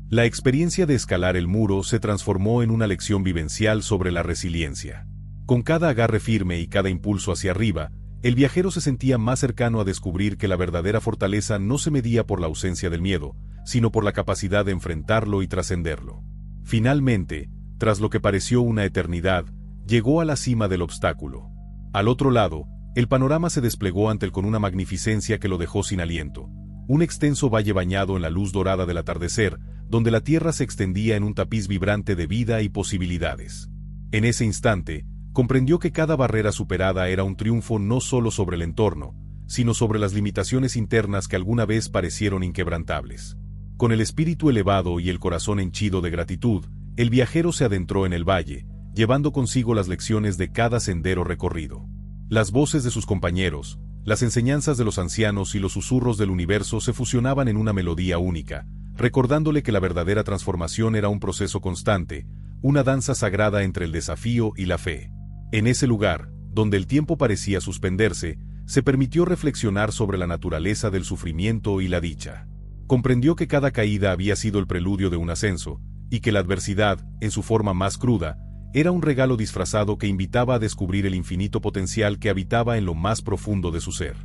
La experiencia de escalar el muro se transformó en una lección vivencial sobre la resiliencia. Con cada agarre firme y cada impulso hacia arriba, el viajero se sentía más cercano a descubrir que la verdadera fortaleza no se medía por la ausencia del miedo, sino por la capacidad de enfrentarlo y trascenderlo. Finalmente, tras lo que pareció una eternidad, llegó a la cima del obstáculo. Al otro lado, el panorama se desplegó ante él con una magnificencia que lo dejó sin aliento. Un extenso valle bañado en la luz dorada del atardecer, donde la tierra se extendía en un tapiz vibrante de vida y posibilidades. En ese instante, comprendió que cada barrera superada era un triunfo no solo sobre el entorno, sino sobre las limitaciones internas que alguna vez parecieron inquebrantables. Con el espíritu elevado y el corazón henchido de gratitud, el viajero se adentró en el valle, llevando consigo las lecciones de cada sendero recorrido. Las voces de sus compañeros, las enseñanzas de los ancianos y los susurros del universo se fusionaban en una melodía única, recordándole que la verdadera transformación era un proceso constante, una danza sagrada entre el desafío y la fe. En ese lugar, donde el tiempo parecía suspenderse, se permitió reflexionar sobre la naturaleza del sufrimiento y la dicha. Comprendió que cada caída había sido el preludio de un ascenso, y que la adversidad, en su forma más cruda, era un regalo disfrazado que invitaba a descubrir el infinito potencial que habitaba en lo más profundo de su ser.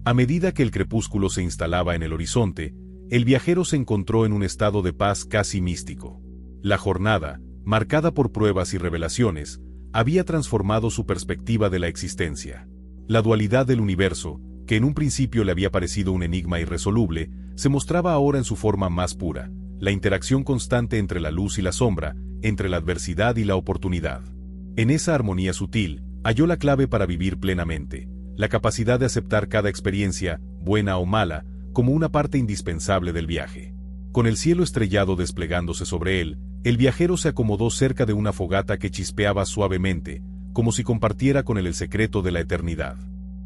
A medida que el crepúsculo se instalaba en el horizonte, el viajero se encontró en un estado de paz casi místico. La jornada, marcada por pruebas y revelaciones, había transformado su perspectiva de la existencia. La dualidad del universo, que en un principio le había parecido un enigma irresoluble, se mostraba ahora en su forma más pura, la interacción constante entre la luz y la sombra, entre la adversidad y la oportunidad. En esa armonía sutil, halló la clave para vivir plenamente, la capacidad de aceptar cada experiencia, buena o mala, como una parte indispensable del viaje. Con el cielo estrellado desplegándose sobre él, el viajero se acomodó cerca de una fogata que chispeaba suavemente, como si compartiera con él el secreto de la eternidad.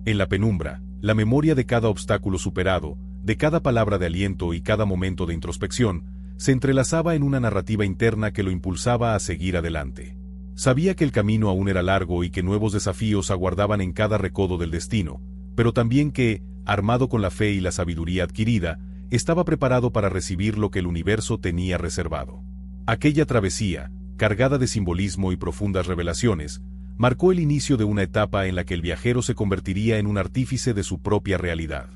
En la penumbra, la memoria de cada obstáculo superado, de cada palabra de aliento y cada momento de introspección, se entrelazaba en una narrativa interna que lo impulsaba a seguir adelante. Sabía que el camino aún era largo y que nuevos desafíos aguardaban en cada recodo del destino, pero también que, armado con la fe y la sabiduría adquirida, estaba preparado para recibir lo que el universo tenía reservado. Aquella travesía, cargada de simbolismo y profundas revelaciones, marcó el inicio de una etapa en la que el viajero se convertiría en un artífice de su propia realidad.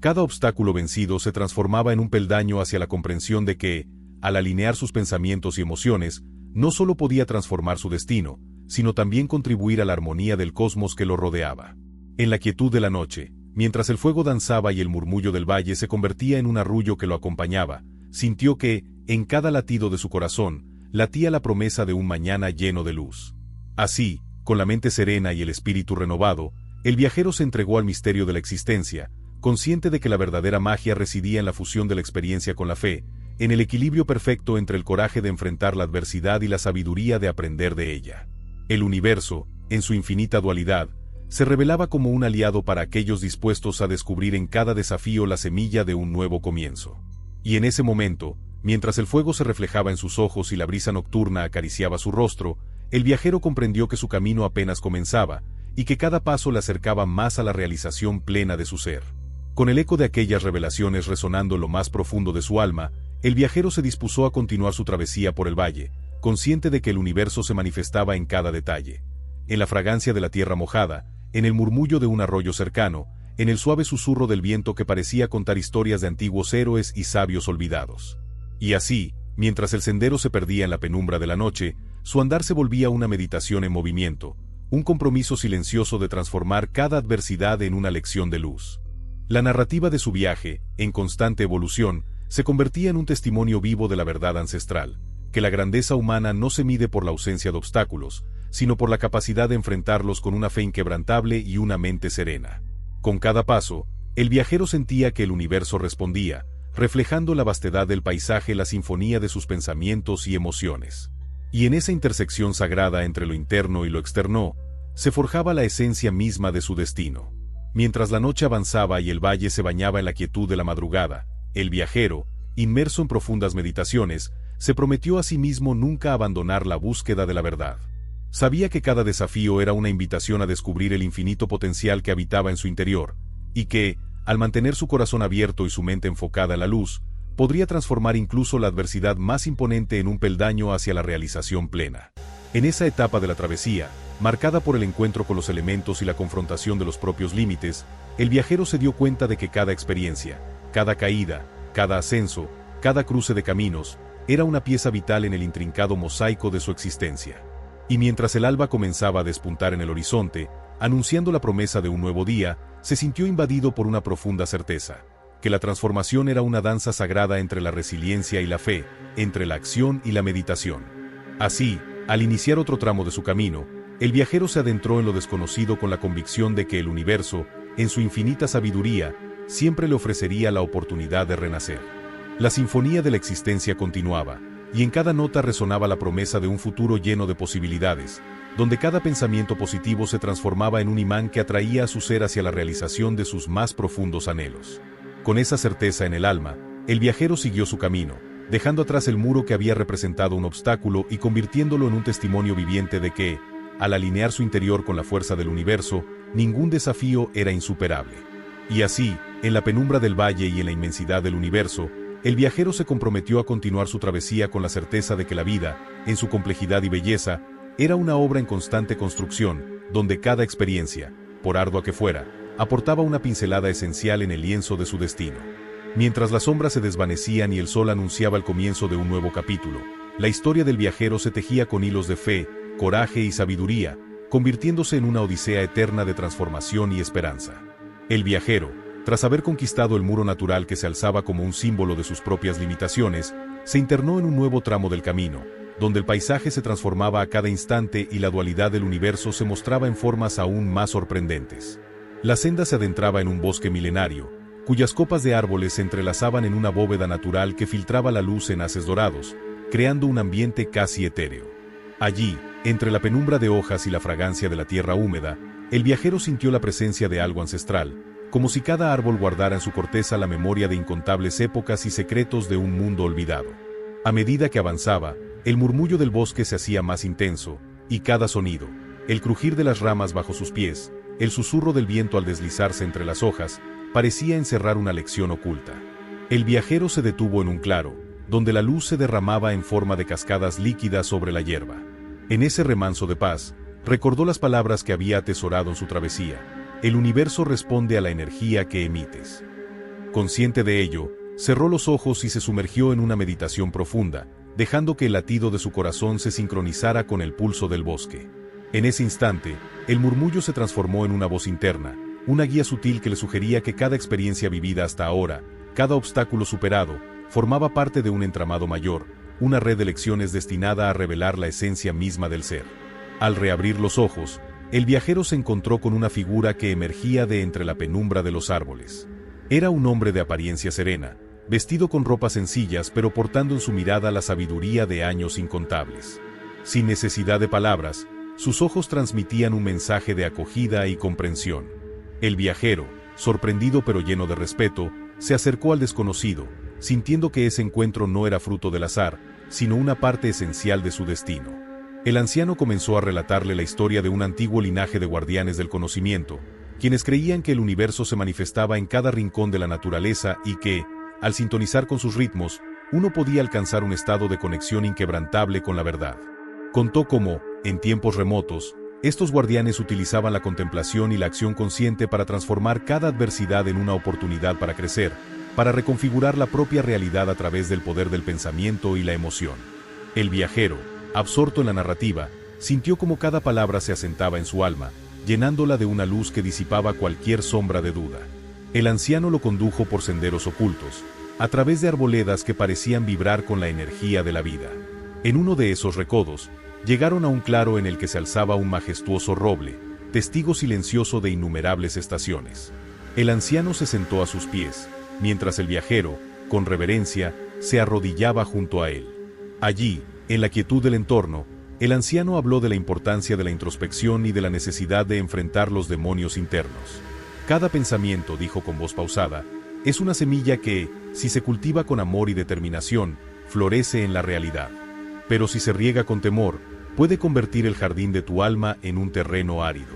Cada obstáculo vencido se transformaba en un peldaño hacia la comprensión de que, al alinear sus pensamientos y emociones, no solo podía transformar su destino, sino también contribuir a la armonía del cosmos que lo rodeaba. En la quietud de la noche, mientras el fuego danzaba y el murmullo del valle se convertía en un arrullo que lo acompañaba, sintió que, en cada latido de su corazón, latía la promesa de un mañana lleno de luz. Así, con la mente serena y el espíritu renovado, el viajero se entregó al misterio de la existencia, consciente de que la verdadera magia residía en la fusión de la experiencia con la fe, en el equilibrio perfecto entre el coraje de enfrentar la adversidad y la sabiduría de aprender de ella. El universo, en su infinita dualidad, se revelaba como un aliado para aquellos dispuestos a descubrir en cada desafío la semilla de un nuevo comienzo. Y en ese momento, mientras el fuego se reflejaba en sus ojos y la brisa nocturna acariciaba su rostro, el viajero comprendió que su camino apenas comenzaba, y que cada paso le acercaba más a la realización plena de su ser. Con el eco de aquellas revelaciones resonando en lo más profundo de su alma, el viajero se dispuso a continuar su travesía por el valle, consciente de que el universo se manifestaba en cada detalle. En la fragancia de la tierra mojada, en el murmullo de un arroyo cercano, en el suave susurro del viento que parecía contar historias de antiguos héroes y sabios olvidados. Y así, mientras el sendero se perdía en la penumbra de la noche, su andar se volvía una meditación en movimiento, un compromiso silencioso de transformar cada adversidad en una lección de luz. La narrativa de su viaje, en constante evolución, se convertía en un testimonio vivo de la verdad ancestral, que la grandeza humana no se mide por la ausencia de obstáculos, sino por la capacidad de enfrentarlos con una fe inquebrantable y una mente serena. Con cada paso, el viajero sentía que el universo respondía, reflejando la vastedad del paisaje la sinfonía de sus pensamientos y emociones. Y en esa intersección sagrada entre lo interno y lo externo, se forjaba la esencia misma de su destino. Mientras la noche avanzaba y el valle se bañaba en la quietud de la madrugada, el viajero, inmerso en profundas meditaciones, se prometió a sí mismo nunca abandonar la búsqueda de la verdad. Sabía que cada desafío era una invitación a descubrir el infinito potencial que habitaba en su interior, y que, al mantener su corazón abierto y su mente enfocada en la luz, podría transformar incluso la adversidad más imponente en un peldaño hacia la realización plena. En esa etapa de la travesía, marcada por el encuentro con los elementos y la confrontación de los propios límites, el viajero se dio cuenta de que cada experiencia, cada caída, cada ascenso, cada cruce de caminos, era una pieza vital en el intrincado mosaico de su existencia. Y mientras el alba comenzaba a despuntar en el horizonte, anunciando la promesa de un nuevo día, se sintió invadido por una profunda certeza, que la transformación era una danza sagrada entre la resiliencia y la fe, entre la acción y la meditación. Así, al iniciar otro tramo de su camino, el viajero se adentró en lo desconocido con la convicción de que el universo, en su infinita sabiduría, siempre le ofrecería la oportunidad de renacer. La sinfonía de la existencia continuaba, y en cada nota resonaba la promesa de un futuro lleno de posibilidades, donde cada pensamiento positivo se transformaba en un imán que atraía a su ser hacia la realización de sus más profundos anhelos. Con esa certeza en el alma, el viajero siguió su camino, dejando atrás el muro que había representado un obstáculo y convirtiéndolo en un testimonio viviente de que, al alinear su interior con la fuerza del universo, ningún desafío era insuperable. Y así, en la penumbra del valle y en la inmensidad del universo, el viajero se comprometió a continuar su travesía con la certeza de que la vida, en su complejidad y belleza, era una obra en constante construcción, donde cada experiencia, por ardua que fuera, aportaba una pincelada esencial en el lienzo de su destino. Mientras las sombras se desvanecían y el sol anunciaba el comienzo de un nuevo capítulo, la historia del viajero se tejía con hilos de fe, coraje y sabiduría, convirtiéndose en una odisea eterna de transformación y esperanza. El viajero, tras haber conquistado el muro natural que se alzaba como un símbolo de sus propias limitaciones, se internó en un nuevo tramo del camino, donde el paisaje se transformaba a cada instante y la dualidad del universo se mostraba en formas aún más sorprendentes. La senda se adentraba en un bosque milenario, cuyas copas de árboles se entrelazaban en una bóveda natural que filtraba la luz en haces dorados, creando un ambiente casi etéreo. Allí, entre la penumbra de hojas y la fragancia de la tierra húmeda, el viajero sintió la presencia de algo ancestral, como si cada árbol guardara en su corteza la memoria de incontables épocas y secretos de un mundo olvidado. A medida que avanzaba, el murmullo del bosque se hacía más intenso, y cada sonido, el crujir de las ramas bajo sus pies, el susurro del viento al deslizarse entre las hojas, parecía encerrar una lección oculta. El viajero se detuvo en un claro, donde la luz se derramaba en forma de cascadas líquidas sobre la hierba. En ese remanso de paz, recordó las palabras que había atesorado en su travesía: el universo responde a la energía que emites. Consciente de ello, cerró los ojos y se sumergió en una meditación profunda, dejando que el latido de su corazón se sincronizara con el pulso del bosque. En ese instante, el murmullo se transformó en una voz interna, una guía sutil que le sugería que cada experiencia vivida hasta ahora, cada obstáculo superado, formaba parte de un entramado mayor, una red de lecciones destinada a revelar la esencia misma del ser. Al reabrir los ojos, el viajero se encontró con una figura que emergía de entre la penumbra de los árboles. Era un hombre de apariencia serena, vestido con ropas sencillas pero portando en su mirada la sabiduría de años incontables. Sin necesidad de palabras, sus ojos transmitían un mensaje de acogida y comprensión. El viajero, sorprendido pero lleno de respeto, se acercó al desconocido, sintiendo que ese encuentro no era fruto del azar, sino una parte esencial de su destino. El anciano comenzó a relatarle la historia de un antiguo linaje de guardianes del conocimiento, quienes creían que el universo se manifestaba en cada rincón de la naturaleza y que, al sintonizar con sus ritmos, uno podía alcanzar un estado de conexión inquebrantable con la verdad. Contó cómo, en tiempos remotos, estos guardianes utilizaban la contemplación y la acción consciente para transformar cada adversidad en una oportunidad para crecer, para reconfigurar la propia realidad a través del poder del pensamiento y la emoción. El viajero, absorto en la narrativa, sintió como cada palabra se asentaba en su alma, llenándola de una luz que disipaba cualquier sombra de duda. El anciano lo condujo por senderos ocultos, a través de arboledas que parecían vibrar con la energía de la vida. En uno de esos recodos, llegaron a un claro en el que se alzaba un majestuoso roble, testigo silencioso de innumerables estaciones. El anciano se sentó a sus pies, mientras el viajero, con reverencia, se arrodillaba junto a él. Allí, en la quietud del entorno, el anciano habló de la importancia de la introspección y de la necesidad de enfrentar los demonios internos. Cada pensamiento, dijo con voz pausada, es una semilla que, si se cultiva con amor y determinación, florece en la realidad. Pero si se riega con temor, puede convertir el jardín de tu alma en un terreno árido.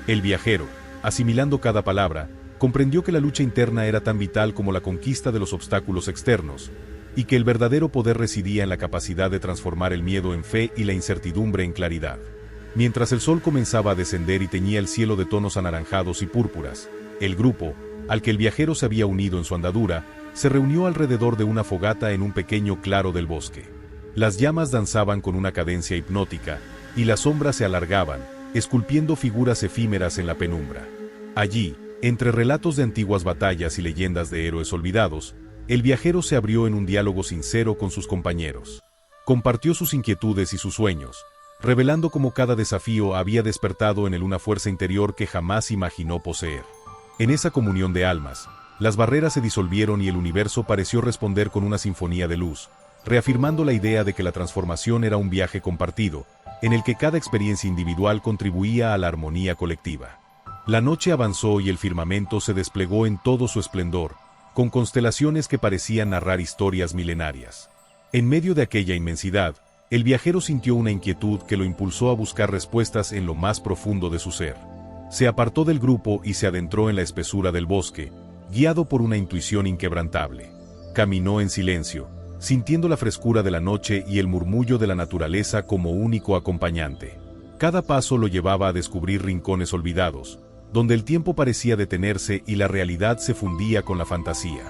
El viajero, asimilando cada palabra, comprendió que la lucha interna era tan vital como la conquista de los obstáculos externos, y que el verdadero poder residía en la capacidad de transformar el miedo en fe y la incertidumbre en claridad. Mientras el sol comenzaba a descender y teñía el cielo de tonos anaranjados y púrpuras, el grupo, al que el viajero se había unido en su andadura, se reunió alrededor de una fogata en un pequeño claro del bosque. Las llamas danzaban con una cadencia hipnótica, y las sombras se alargaban, esculpiendo figuras efímeras en la penumbra. Allí, entre relatos de antiguas batallas y leyendas de héroes olvidados, el viajero se abrió en un diálogo sincero con sus compañeros. Compartió sus inquietudes y sus sueños, revelando cómo cada desafío había despertado en él una fuerza interior que jamás imaginó poseer. En esa comunión de almas, las barreras se disolvieron y el universo pareció responder con una sinfonía de luz, reafirmando la idea de que la transformación era un viaje compartido, en el que cada experiencia individual contribuía a la armonía colectiva. La noche avanzó y el firmamento se desplegó en todo su esplendor, con constelaciones que parecían narrar historias milenarias. En medio de aquella inmensidad, el viajero sintió una inquietud que lo impulsó a buscar respuestas en lo más profundo de su ser. Se apartó del grupo y se adentró en la espesura del bosque, guiado por una intuición inquebrantable. Caminó en silencio, sintiendo la frescura de la noche y el murmullo de la naturaleza como único acompañante. Cada paso lo llevaba a descubrir rincones olvidados, donde el tiempo parecía detenerse y la realidad se fundía con la fantasía.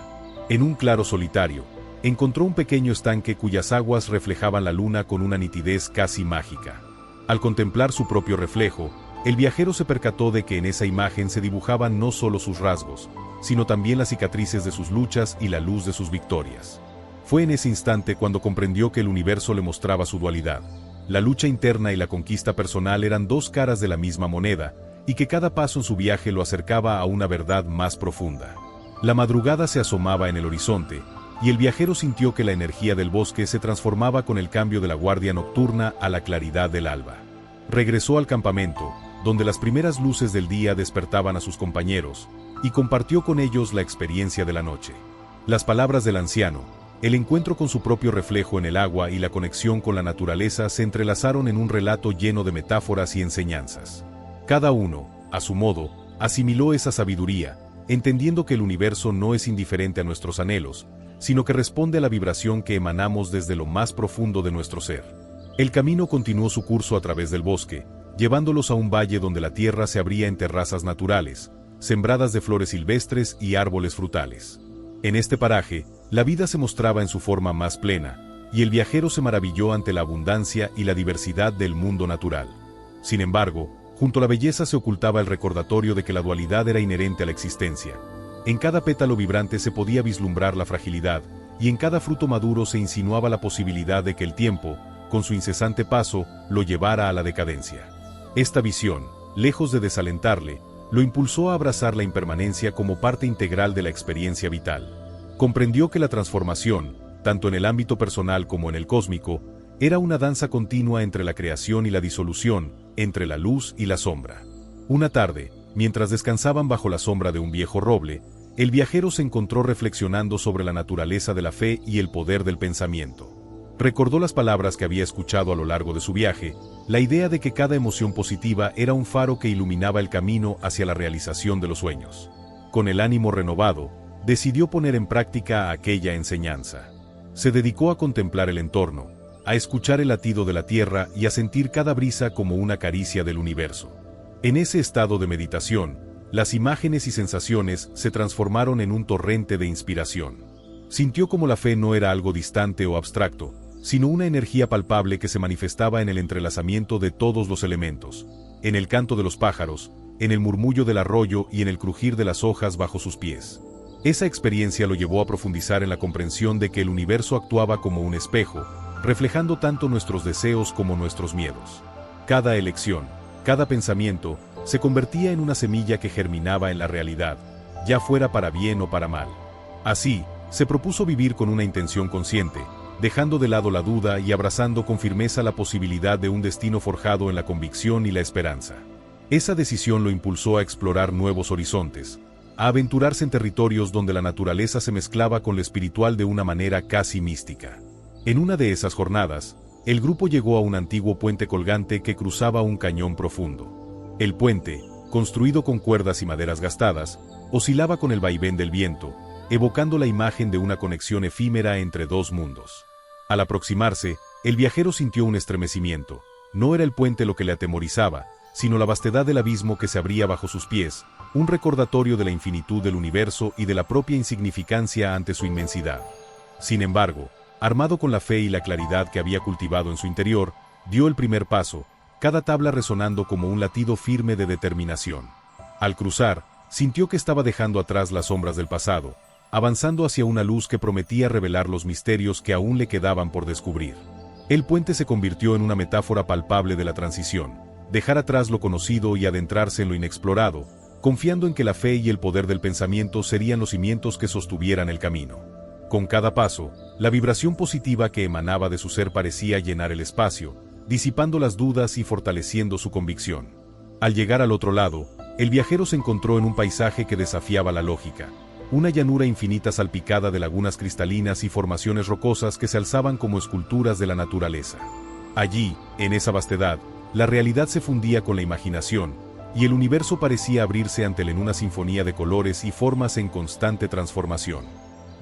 En un claro solitario, encontró un pequeño estanque cuyas aguas reflejaban la luna con una nitidez casi mágica. Al contemplar su propio reflejo, el viajero se percató de que en esa imagen se dibujaban no solo sus rasgos, sino también las cicatrices de sus luchas y la luz de sus victorias. Fue en ese instante cuando comprendió que el universo le mostraba su dualidad. La lucha interna y la conquista personal eran dos caras de la misma moneda, y que cada paso en su viaje lo acercaba a una verdad más profunda. La madrugada se asomaba en el horizonte, y el viajero sintió que la energía del bosque se transformaba con el cambio de la guardia nocturna a la claridad del alba. Regresó al campamento, donde las primeras luces del día despertaban a sus compañeros, y compartió con ellos la experiencia de la noche. Las palabras del anciano, el encuentro con su propio reflejo en el agua y la conexión con la naturaleza se entrelazaron en un relato lleno de metáforas y enseñanzas. Cada uno, a su modo, asimiló esa sabiduría, entendiendo que el universo no es indiferente a nuestros anhelos, sino que responde a la vibración que emanamos desde lo más profundo de nuestro ser. El camino continuó su curso a través del bosque, llevándolos a un valle donde la tierra se abría en terrazas naturales, sembradas de flores silvestres y árboles frutales. En este paraje, la vida se mostraba en su forma más plena, y el viajero se maravilló ante la abundancia y la diversidad del mundo natural. Sin embargo, junto a la belleza se ocultaba el recordatorio de que la dualidad era inherente a la existencia. En cada pétalo vibrante se podía vislumbrar la fragilidad, y en cada fruto maduro se insinuaba la posibilidad de que el tiempo, con su incesante paso, lo llevara a la decadencia. Esta visión, lejos de desalentarle, lo impulsó a abrazar la impermanencia como parte integral de la experiencia vital. Comprendió que la transformación, tanto en el ámbito personal como en el cósmico, era una danza continua entre la creación y la disolución, entre la luz y la sombra. Una tarde, mientras descansaban bajo la sombra de un viejo roble, el viajero se encontró reflexionando sobre la naturaleza de la fe y el poder del pensamiento. Recordó las palabras que había escuchado a lo largo de su viaje, la idea de que cada emoción positiva era un faro que iluminaba el camino hacia la realización de los sueños. Con el ánimo renovado, decidió poner en práctica aquella enseñanza. Se dedicó a contemplar el entorno, a escuchar el latido de la tierra y a sentir cada brisa como una caricia del universo. En ese estado de meditación, las imágenes y sensaciones se transformaron en un torrente de inspiración. Sintió como la fe no era algo distante o abstracto, sino una energía palpable que se manifestaba en el entrelazamiento de todos los elementos, en el canto de los pájaros, en el murmullo del arroyo y en el crujir de las hojas bajo sus pies. Esa experiencia lo llevó a profundizar en la comprensión de que el universo actuaba como un espejo, reflejando tanto nuestros deseos como nuestros miedos. Cada elección, cada pensamiento, se convertía en una semilla que germinaba en la realidad, ya fuera para bien o para mal. Así, se propuso vivir con una intención consciente, dejando de lado la duda y abrazando con firmeza la posibilidad de un destino forjado en la convicción y la esperanza. Esa decisión lo impulsó a explorar nuevos horizontes, a aventurarse en territorios donde la naturaleza se mezclaba con lo espiritual de una manera casi mística. En una de esas jornadas, el grupo llegó a un antiguo puente colgante que cruzaba un cañón profundo. El puente, construido con cuerdas y maderas gastadas, oscilaba con el vaivén del viento, evocando la imagen de una conexión efímera entre dos mundos. Al aproximarse, el viajero sintió un estremecimiento. No era el puente lo que le atemorizaba, sino la vastedad del abismo que se abría bajo sus pies, un recordatorio de la infinitud del universo y de la propia insignificancia ante su inmensidad. Sin embargo, armado con la fe y la claridad que había cultivado en su interior, dio el primer paso, cada tabla resonando como un latido firme de determinación. Al cruzar, sintió que estaba dejando atrás las sombras del pasado, avanzando hacia una luz que prometía revelar los misterios que aún le quedaban por descubrir. El puente se convirtió en una metáfora palpable de la transición, dejar atrás lo conocido y adentrarse en lo inexplorado, confiando en que la fe y el poder del pensamiento serían los cimientos que sostuvieran el camino. Con cada paso, la vibración positiva que emanaba de su ser parecía llenar el espacio, disipando las dudas y fortaleciendo su convicción. Al llegar al otro lado, el viajero se encontró en un paisaje que desafiaba la lógica. una llanura infinita salpicada de lagunas cristalinas y formaciones rocosas que se alzaban como esculturas de la naturaleza. Allí, en esa vastedad, la realidad se fundía con la imaginación, y el universo parecía abrirse ante él en una sinfonía de colores y formas en constante transformación.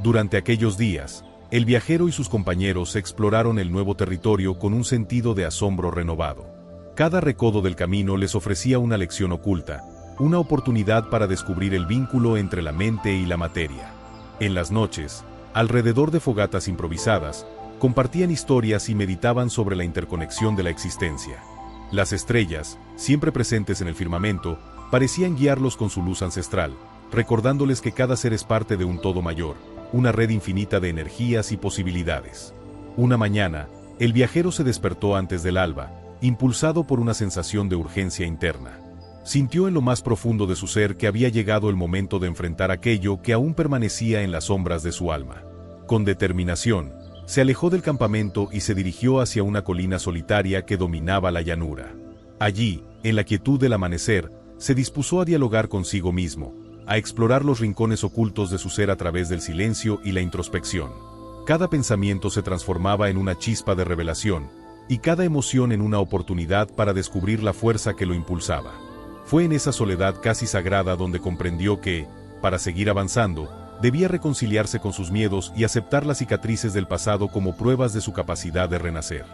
Durante aquellos días, el viajero y sus compañeros exploraron el nuevo territorio con un sentido de asombro renovado. Cada recodo del camino les ofrecía una lección oculta, una oportunidad para descubrir el vínculo entre la mente y la materia. En las noches, alrededor de fogatas improvisadas, compartían historias y meditaban sobre la interconexión de la existencia. Las estrellas, siempre presentes en el firmamento, parecían guiarlos con su luz ancestral, recordándoles que cada ser es parte de un todo mayor, una red infinita de energías y posibilidades. Una mañana, el viajero se despertó antes del alba, impulsado por una sensación de urgencia interna. Sintió en lo más profundo de su ser que había llegado el momento de enfrentar aquello que aún permanecía en las sombras de su alma. Con determinación, se alejó del campamento y se dirigió hacia una colina solitaria que dominaba la llanura. Allí, en la quietud del amanecer, se dispuso a dialogar consigo mismo, a explorar los rincones ocultos de su ser a través del silencio y la introspección. Cada pensamiento se transformaba en una chispa de revelación, y cada emoción en una oportunidad para descubrir la fuerza que lo impulsaba. Fue en esa soledad casi sagrada donde comprendió que, para seguir avanzando, debía reconciliarse con sus miedos y aceptar las cicatrices del pasado como pruebas de su capacidad de renacer.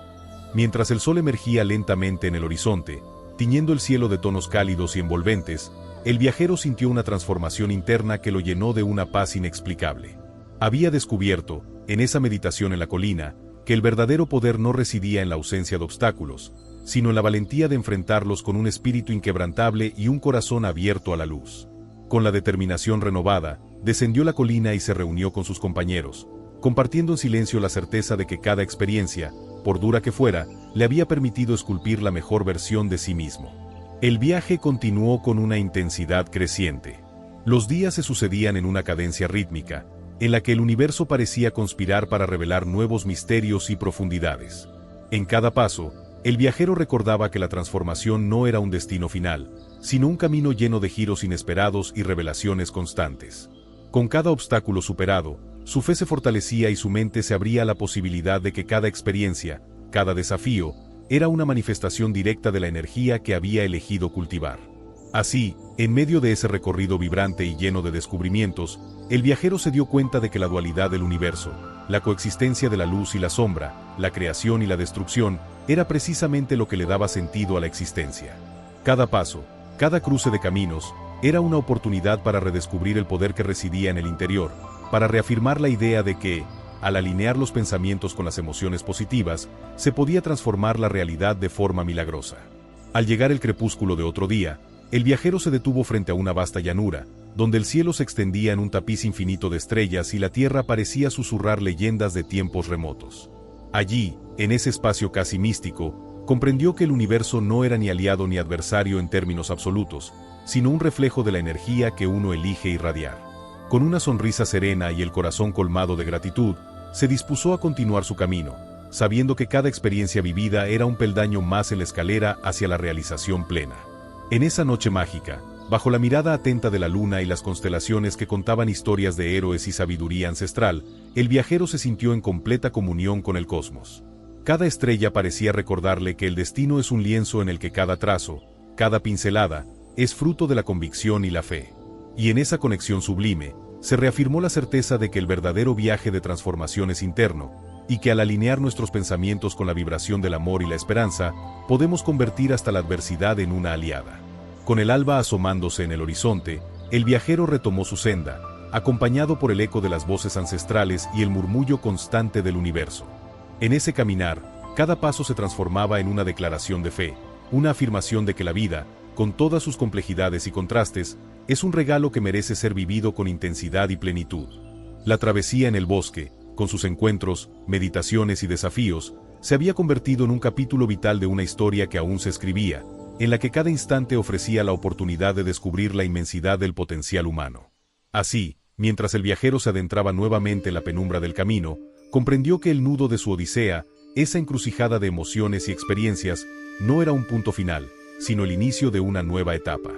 Mientras el sol emergía lentamente en el horizonte, tiñendo el cielo de tonos cálidos y envolventes, el viajero sintió una transformación interna que lo llenó de una paz inexplicable. Había descubierto, en esa meditación en la colina, que el verdadero poder no residía en la ausencia de obstáculos, sino en la valentía de enfrentarlos con un espíritu inquebrantable y un corazón abierto a la luz. Con la determinación renovada, descendió la colina y se reunió con sus compañeros, compartiendo en silencio la certeza de que cada experiencia, por dura que fuera, le había permitido esculpir la mejor versión de sí mismo. El viaje continuó con una intensidad creciente. Los días se sucedían en una cadencia rítmica, en la que el universo parecía conspirar para revelar nuevos misterios y profundidades. En cada paso, el viajero recordaba que la transformación no era un destino final, sino un camino lleno de giros inesperados y revelaciones constantes. Con cada obstáculo superado, su fe se fortalecía y su mente se abría a la posibilidad de que cada experiencia, cada desafío, era una manifestación directa de la energía que había elegido cultivar. Así, en medio de ese recorrido vibrante y lleno de descubrimientos, el viajero se dio cuenta de que la dualidad del universo, la coexistencia de la luz y la sombra, la creación y la destrucción, era precisamente lo que le daba sentido a la existencia. Cada paso, cada cruce de caminos, era una oportunidad para redescubrir el poder que residía en el interior, para reafirmar la idea de que, al alinear los pensamientos con las emociones positivas, se podía transformar la realidad de forma milagrosa. Al llegar el crepúsculo de otro día, el viajero se detuvo frente a una vasta llanura, donde el cielo se extendía en un tapiz infinito de estrellas y la tierra parecía susurrar leyendas de tiempos remotos. Allí, en ese espacio casi místico, comprendió que el universo no era ni aliado ni adversario en términos absolutos, sino un reflejo de la energía que uno elige irradiar. Con una sonrisa serena y el corazón colmado de gratitud, se dispuso a continuar su camino, sabiendo que cada experiencia vivida era un peldaño más en la escalera hacia la realización plena. En esa noche mágica, bajo la mirada atenta de la luna y las constelaciones que contaban historias de héroes y sabiduría ancestral, el viajero se sintió en completa comunión con el cosmos. Cada estrella parecía recordarle que el destino es un lienzo en el que cada trazo, cada pincelada, es fruto de la convicción y la fe. Y en esa conexión sublime, se reafirmó la certeza de que el verdadero viaje de transformación es interno, y que al alinear nuestros pensamientos con la vibración del amor y la esperanza, podemos convertir hasta la adversidad en una aliada. Con el alba asomándose en el horizonte, el viajero retomó su senda, acompañado por el eco de las voces ancestrales y el murmullo constante del universo. En ese caminar, cada paso se transformaba en una declaración de fe, una afirmación de que la vida, con todas sus complejidades y contrastes, es un regalo que merece ser vivido con intensidad y plenitud. La travesía en el bosque, con sus encuentros, meditaciones y desafíos, se había convertido en un capítulo vital de una historia que aún se escribía, en la que cada instante ofrecía la oportunidad de descubrir la inmensidad del potencial humano. Así, mientras el viajero se adentraba nuevamente en la penumbra del camino, comprendió que el nudo de su odisea, esa encrucijada de emociones y experiencias, no era un punto final, sino el inicio de una nueva etapa.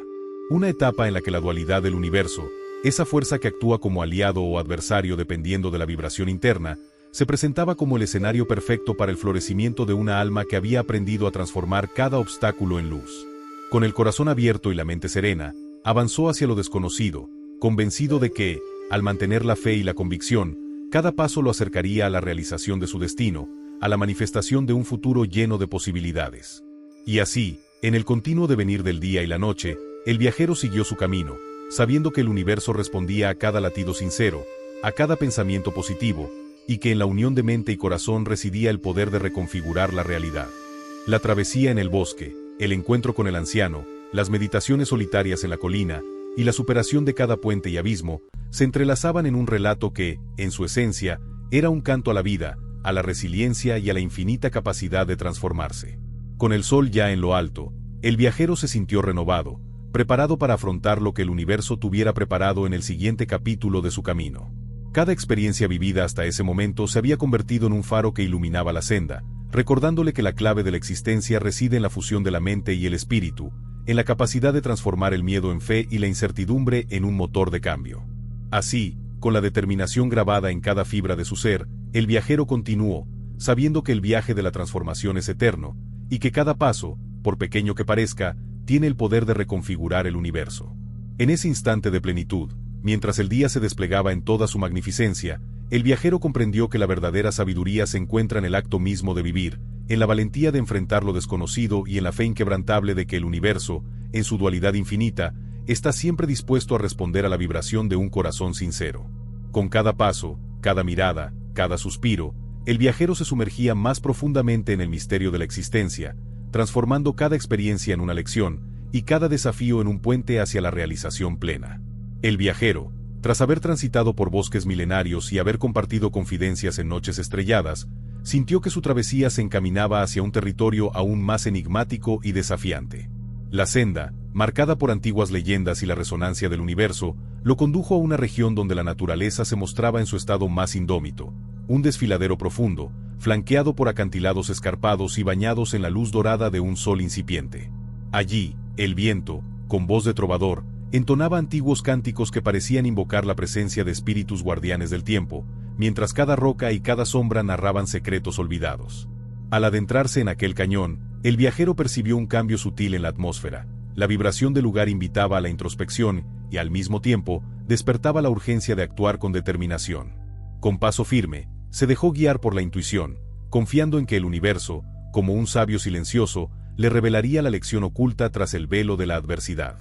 Una etapa en la que la dualidad del universo, Esa fuerza que actúa como aliado o adversario dependiendo de la vibración interna, se presentaba como el escenario perfecto para el florecimiento de una alma que había aprendido a transformar cada obstáculo en luz. Con el corazón abierto y la mente serena, avanzó hacia lo desconocido, convencido de que, al mantener la fe y la convicción, cada paso lo acercaría a la realización de su destino, a la manifestación de un futuro lleno de posibilidades. Y así, en el continuo devenir del día y la noche, el viajero siguió su camino, sabiendo que el universo respondía a cada latido sincero, a cada pensamiento positivo, y que en la unión de mente y corazón residía el poder de reconfigurar la realidad. La travesía en el bosque, el encuentro con el anciano, las meditaciones solitarias en la colina, y la superación de cada puente y abismo, se entrelazaban en un relato que, en su esencia, era un canto a la vida, a la resiliencia y a la infinita capacidad de transformarse. Con el sol ya en lo alto, el viajero se sintió renovado, preparado para afrontar lo que el universo tuviera preparado en el siguiente capítulo de su camino. Cada experiencia vivida hasta ese momento se había convertido en un faro que iluminaba la senda, recordándole que la clave de la existencia reside en la fusión de la mente y el espíritu, en la capacidad de transformar el miedo en fe y la incertidumbre en un motor de cambio. Así, con la determinación grabada en cada fibra de su ser, el viajero continuó, sabiendo que el viaje de la transformación es eterno, y que cada paso, por pequeño que parezca, tiene el poder de reconfigurar el universo. En ese instante de plenitud, mientras el día se desplegaba en toda su magnificencia, el viajero comprendió que la verdadera sabiduría se encuentra en el acto mismo de vivir, en la valentía de enfrentar lo desconocido y en la fe inquebrantable de que el universo, en su dualidad infinita, está siempre dispuesto a responder a la vibración de un corazón sincero. Con cada paso, cada mirada, cada suspiro, el viajero se sumergía más profundamente en el misterio de la existencia, transformando cada experiencia en una lección, y cada desafío en un puente hacia la realización plena. El viajero, tras haber transitado por bosques milenarios y haber compartido confidencias en noches estrelladas, sintió que su travesía se encaminaba hacia un territorio aún más enigmático y desafiante. La senda, marcada por antiguas leyendas y la resonancia del universo, lo condujo a una región donde la naturaleza se mostraba en su estado más indómito, un desfiladero profundo, flanqueado por acantilados escarpados y bañados en la luz dorada de un sol incipiente. Allí, el viento, con voz de trovador, entonaba antiguos cánticos que parecían invocar la presencia de espíritus guardianes del tiempo, mientras cada roca y cada sombra narraban secretos olvidados. Al adentrarse en aquel cañón, el viajero percibió un cambio sutil en la atmósfera. La vibración del lugar invitaba a la introspección y, al mismo tiempo, despertaba la urgencia de actuar con determinación. Con paso firme, se dejó guiar por la intuición, confiando en que el universo, como un sabio silencioso, le revelaría la lección oculta tras el velo de la adversidad.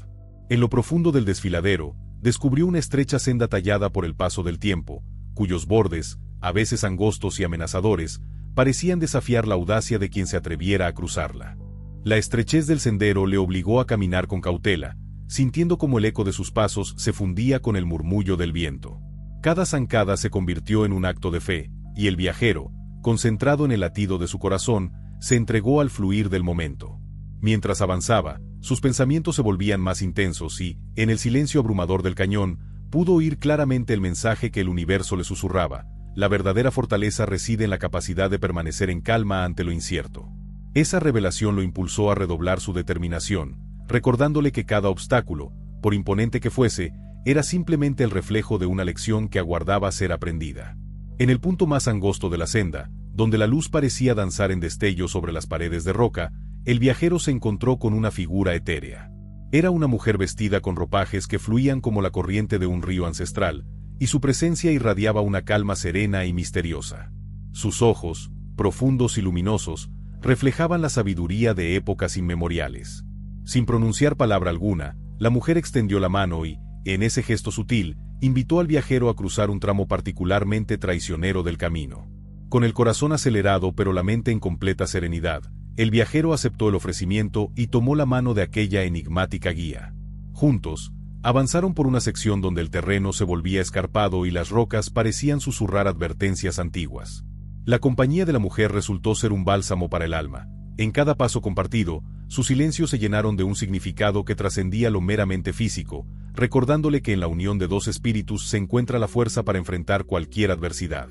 En lo profundo del desfiladero, descubrió una estrecha senda tallada por el paso del tiempo, cuyos bordes, a veces angostos y amenazadores, parecían desafiar la audacia de quien se atreviera a cruzarla. La estrechez del sendero le obligó a caminar con cautela, sintiendo como el eco de sus pasos se fundía con el murmullo del viento. Cada zancada se convirtió en un acto de fe, y el viajero, concentrado en el latido de su corazón, se entregó al fluir del momento. Mientras avanzaba, sus pensamientos se volvían más intensos y, en el silencio abrumador del cañón, pudo oír claramente el mensaje que el universo le susurraba: la verdadera fortaleza reside en la capacidad de permanecer en calma ante lo incierto. Esa revelación lo impulsó a redoblar su determinación, recordándole que cada obstáculo, por imponente que fuese, era simplemente el reflejo de una lección que aguardaba ser aprendida. En el punto más angosto de la senda, donde la luz parecía danzar en destellos sobre las paredes de roca, el viajero se encontró con una figura etérea. Era una mujer vestida con ropajes que fluían como la corriente de un río ancestral, y su presencia irradiaba una calma serena y misteriosa. Sus ojos, profundos y luminosos, reflejaban la sabiduría de épocas inmemoriales. Sin pronunciar palabra alguna, la mujer extendió la mano y, en ese gesto sutil, invitó al viajero a cruzar un tramo particularmente traicionero del camino. Con el corazón acelerado pero la mente en completa serenidad, el viajero aceptó el ofrecimiento y tomó la mano de aquella enigmática guía. Juntos, avanzaron por una sección donde el terreno se volvía escarpado y las rocas parecían susurrar advertencias antiguas. La compañía de la mujer resultó ser un bálsamo para el alma. En cada paso compartido, sus silencios se llenaron de un significado que trascendía lo meramente físico, recordándole que en la unión de dos espíritus se encuentra la fuerza para enfrentar cualquier adversidad.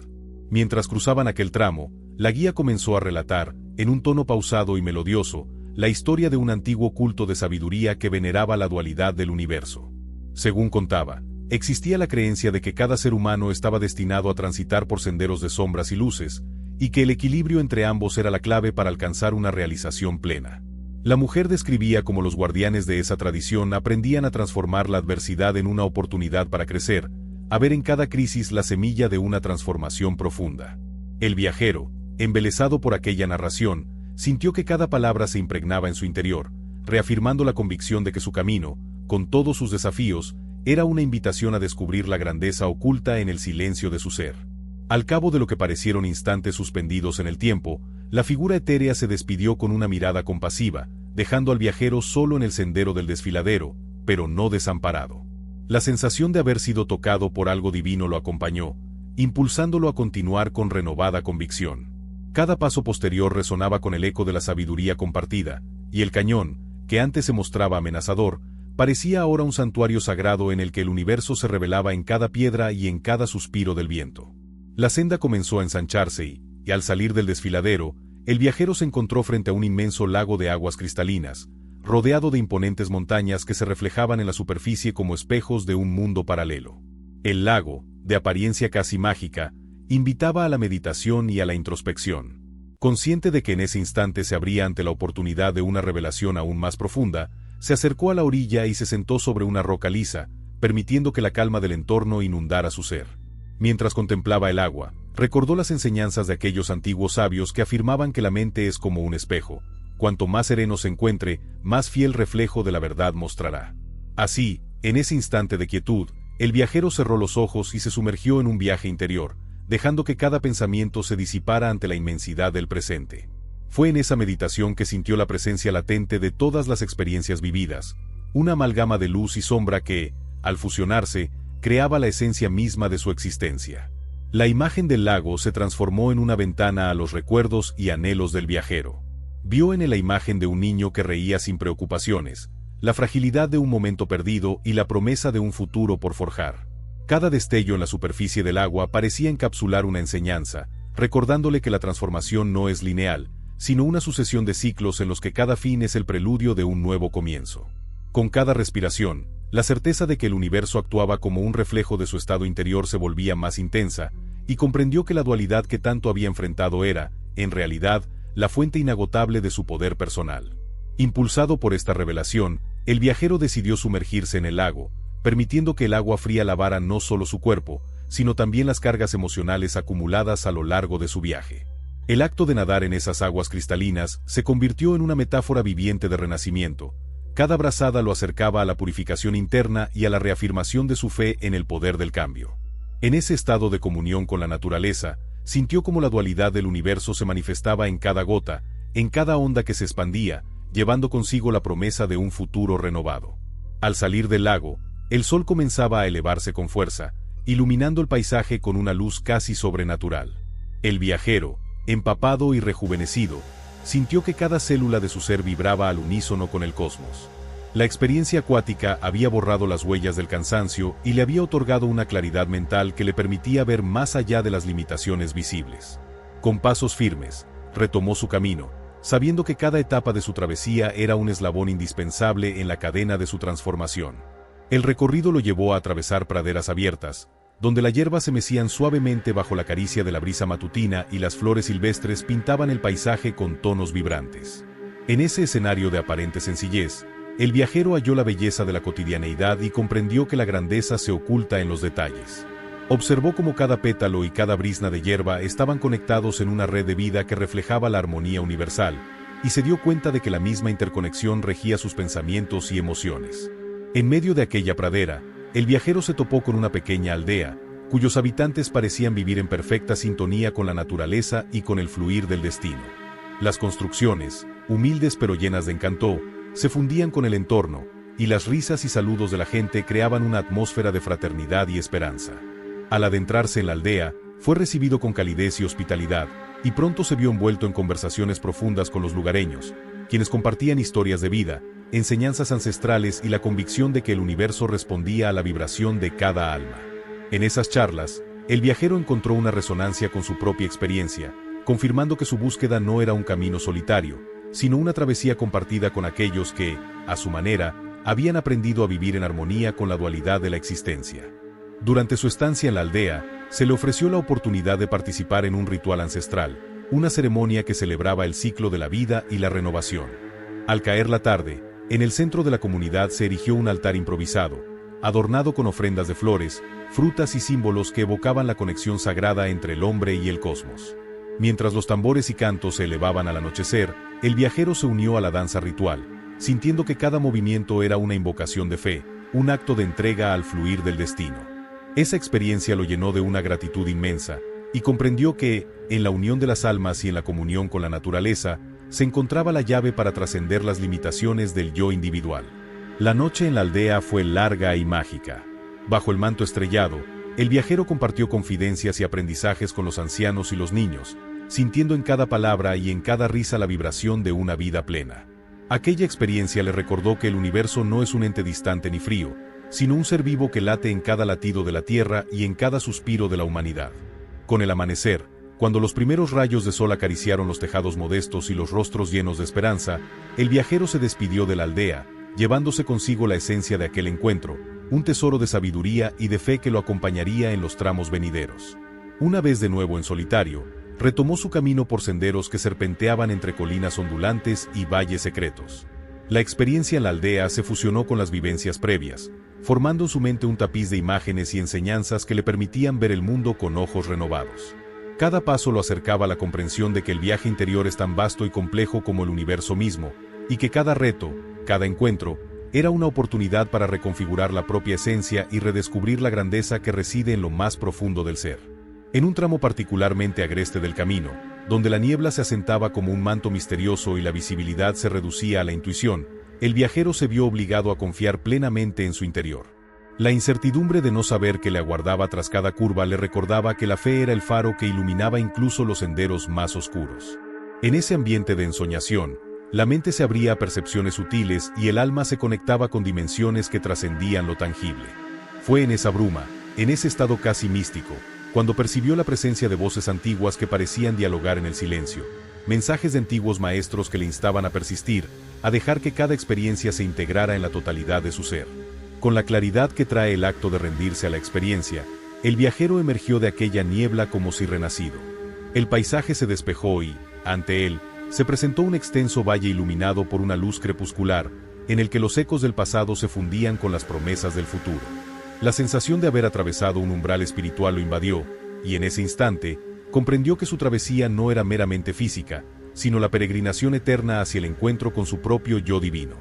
Mientras cruzaban aquel tramo, la guía comenzó a relatar, en un tono pausado y melodioso, la historia de un antiguo culto de sabiduría que veneraba la dualidad del universo. Según contaba, Existía la creencia de que cada ser humano estaba destinado a transitar por senderos de sombras y luces, y que el equilibrio entre ambos era la clave para alcanzar una realización plena. La mujer describía cómo los guardianes de esa tradición aprendían a transformar la adversidad en una oportunidad para crecer, a ver en cada crisis la semilla de una transformación profunda. El viajero, embelesado por aquella narración, sintió que cada palabra se impregnaba en su interior, reafirmando la convicción de que su camino, con todos sus desafíos, era una invitación a descubrir la grandeza oculta en el silencio de su ser. Al cabo de lo que parecieron instantes suspendidos en el tiempo, la figura etérea se despidió con una mirada compasiva, dejando al viajero solo en el sendero del desfiladero, pero no desamparado. La sensación de haber sido tocado por algo divino lo acompañó, impulsándolo a continuar con renovada convicción. Cada paso posterior resonaba con el eco de la sabiduría compartida, y el cañón, que antes se mostraba amenazador, parecía ahora un santuario sagrado en el que el universo se revelaba en cada piedra y en cada suspiro del viento. La senda comenzó a ensancharse y al salir del desfiladero, el viajero se encontró frente a un inmenso lago de aguas cristalinas, rodeado de imponentes montañas que se reflejaban en la superficie como espejos de un mundo paralelo. El lago, de apariencia casi mágica, invitaba a la meditación y a la introspección. Consciente de que en ese instante se abría ante la oportunidad de una revelación aún más profunda, se acercó a la orilla y se sentó sobre una roca lisa, permitiendo que la calma del entorno inundara su ser. Mientras contemplaba el agua, recordó las enseñanzas de aquellos antiguos sabios que afirmaban que la mente es como un espejo. Cuanto más sereno se encuentre, más fiel reflejo de la verdad mostrará. Así, en ese instante de quietud, el viajero cerró los ojos y se sumergió en un viaje interior, dejando que cada pensamiento se disipara ante la inmensidad del presente. Fue en esa meditación que sintió la presencia latente de todas las experiencias vividas, una amalgama de luz y sombra que, al fusionarse, creaba la esencia misma de su existencia. La imagen del lago se transformó en una ventana a los recuerdos y anhelos del viajero. Vio en él la imagen de un niño que reía sin preocupaciones, la fragilidad de un momento perdido y la promesa de un futuro por forjar. Cada destello en la superficie del agua parecía encapsular una enseñanza, recordándole que la transformación no es lineal, sino una sucesión de ciclos en los que cada fin es el preludio de un nuevo comienzo. Con cada respiración, la certeza de que el universo actuaba como un reflejo de su estado interior se volvía más intensa, y comprendió que la dualidad que tanto había enfrentado era, en realidad, la fuente inagotable de su poder personal. Impulsado por esta revelación, el viajero decidió sumergirse en el lago, permitiendo que el agua fría lavara no solo su cuerpo, sino también las cargas emocionales acumuladas a lo largo de su viaje. El acto de nadar en esas aguas cristalinas se convirtió en una metáfora viviente de renacimiento. Cada brazada lo acercaba a la purificación interna y a la reafirmación de su fe en el poder del cambio. En ese estado de comunión con la naturaleza, sintió cómo la dualidad del universo se manifestaba en cada gota, en cada onda que se expandía, llevando consigo la promesa de un futuro renovado. Al salir del lago, el sol comenzaba a elevarse con fuerza, iluminando el paisaje con una luz casi sobrenatural. El viajero, empapado y rejuvenecido, sintió que cada célula de su ser vibraba al unísono con el cosmos. La experiencia acuática había borrado las huellas del cansancio y le había otorgado una claridad mental que le permitía ver más allá de las limitaciones visibles. Con pasos firmes, retomó su camino, sabiendo que cada etapa de su travesía era un eslabón indispensable en la cadena de su transformación. El recorrido lo llevó a atravesar praderas abiertas, donde la hierba se mecían suavemente bajo la caricia de la brisa matutina y las flores silvestres pintaban el paisaje con tonos vibrantes. En ese escenario de aparente sencillez, el viajero halló la belleza de la cotidianeidad y comprendió que la grandeza se oculta en los detalles. Observó cómo cada pétalo y cada brizna de hierba estaban conectados en una red de vida que reflejaba la armonía universal, y se dio cuenta de que la misma interconexión regía sus pensamientos y emociones. En medio de aquella pradera, el viajero se topó con una pequeña aldea, cuyos habitantes parecían vivir en perfecta sintonía con la naturaleza y con el fluir del destino. Las construcciones, humildes pero llenas de encanto, se fundían con el entorno, y las risas y saludos de la gente creaban una atmósfera de fraternidad y esperanza. Al adentrarse en la aldea, fue recibido con calidez y hospitalidad, y pronto se vio envuelto en conversaciones profundas con los lugareños, quienes compartían historias de vida, enseñanzas ancestrales y la convicción de que el universo respondía a la vibración de cada alma. En esas charlas, el viajero encontró una resonancia con su propia experiencia, confirmando que su búsqueda no era un camino solitario, sino una travesía compartida con aquellos que, a su manera, habían aprendido a vivir en armonía con la dualidad de la existencia. Durante su estancia en la aldea, se le ofreció la oportunidad de participar en un ritual ancestral, una ceremonia que celebraba el ciclo de la vida y la renovación. Al caer la tarde, en el centro de la comunidad se erigió un altar improvisado, adornado con ofrendas de flores, frutas y símbolos que evocaban la conexión sagrada entre el hombre y el cosmos. Mientras los tambores y cantos se elevaban al anochecer, el viajero se unió a la danza ritual, sintiendo que cada movimiento era una invocación de fe, un acto de entrega al fluir del destino. Esa experiencia lo llenó de una gratitud inmensa, y comprendió que, en la unión de las almas y en la comunión con la naturaleza, se encontraba la llave para trascender las limitaciones del yo individual. La noche en la aldea fue larga y mágica. Bajo el manto estrellado, el viajero compartió confidencias y aprendizajes con los ancianos y los niños, sintiendo en cada palabra y en cada risa la vibración de una vida plena. Aquella experiencia le recordó que el universo no es un ente distante ni frío, sino un ser vivo que late en cada latido de la tierra y en cada suspiro de la humanidad. Con el amanecer, cuando los primeros rayos de sol acariciaron los tejados modestos y los rostros llenos de esperanza, el viajero se despidió de la aldea, llevándose consigo la esencia de aquel encuentro, un tesoro de sabiduría y de fe que lo acompañaría en los tramos venideros. Una vez de nuevo en solitario, retomó su camino por senderos que serpenteaban entre colinas ondulantes y valles secretos. La experiencia en la aldea se fusionó con las vivencias previas, formando en su mente un tapiz de imágenes y enseñanzas que le permitían ver el mundo con ojos renovados. Cada paso lo acercaba a la comprensión de que el viaje interior es tan vasto y complejo como el universo mismo, y que cada reto, cada encuentro, era una oportunidad para reconfigurar la propia esencia y redescubrir la grandeza que reside en lo más profundo del ser. En un tramo particularmente agreste del camino, donde la niebla se asentaba como un manto misterioso y la visibilidad se reducía a la intuición, el viajero se vio obligado a confiar plenamente en su interior. La incertidumbre de no saber qué le aguardaba tras cada curva le recordaba que la fe era el faro que iluminaba incluso los senderos más oscuros. En ese ambiente de ensoñación, la mente se abría a percepciones sutiles y el alma se conectaba con dimensiones que trascendían lo tangible. Fue en esa bruma, en ese estado casi místico, cuando percibió la presencia de voces antiguas que parecían dialogar en el silencio, mensajes de antiguos maestros que le instaban a persistir, a dejar que cada experiencia se integrara en la totalidad de su ser. Con la claridad que trae el acto de rendirse a la experiencia, el viajero emergió de aquella niebla como si renacido. El paisaje se despejó y, ante él, se presentó un extenso valle iluminado por una luz crepuscular, en el que los ecos del pasado se fundían con las promesas del futuro. La sensación de haber atravesado un umbral espiritual lo invadió, y en ese instante, comprendió que su travesía no era meramente física, sino la peregrinación eterna hacia el encuentro con su propio yo divino.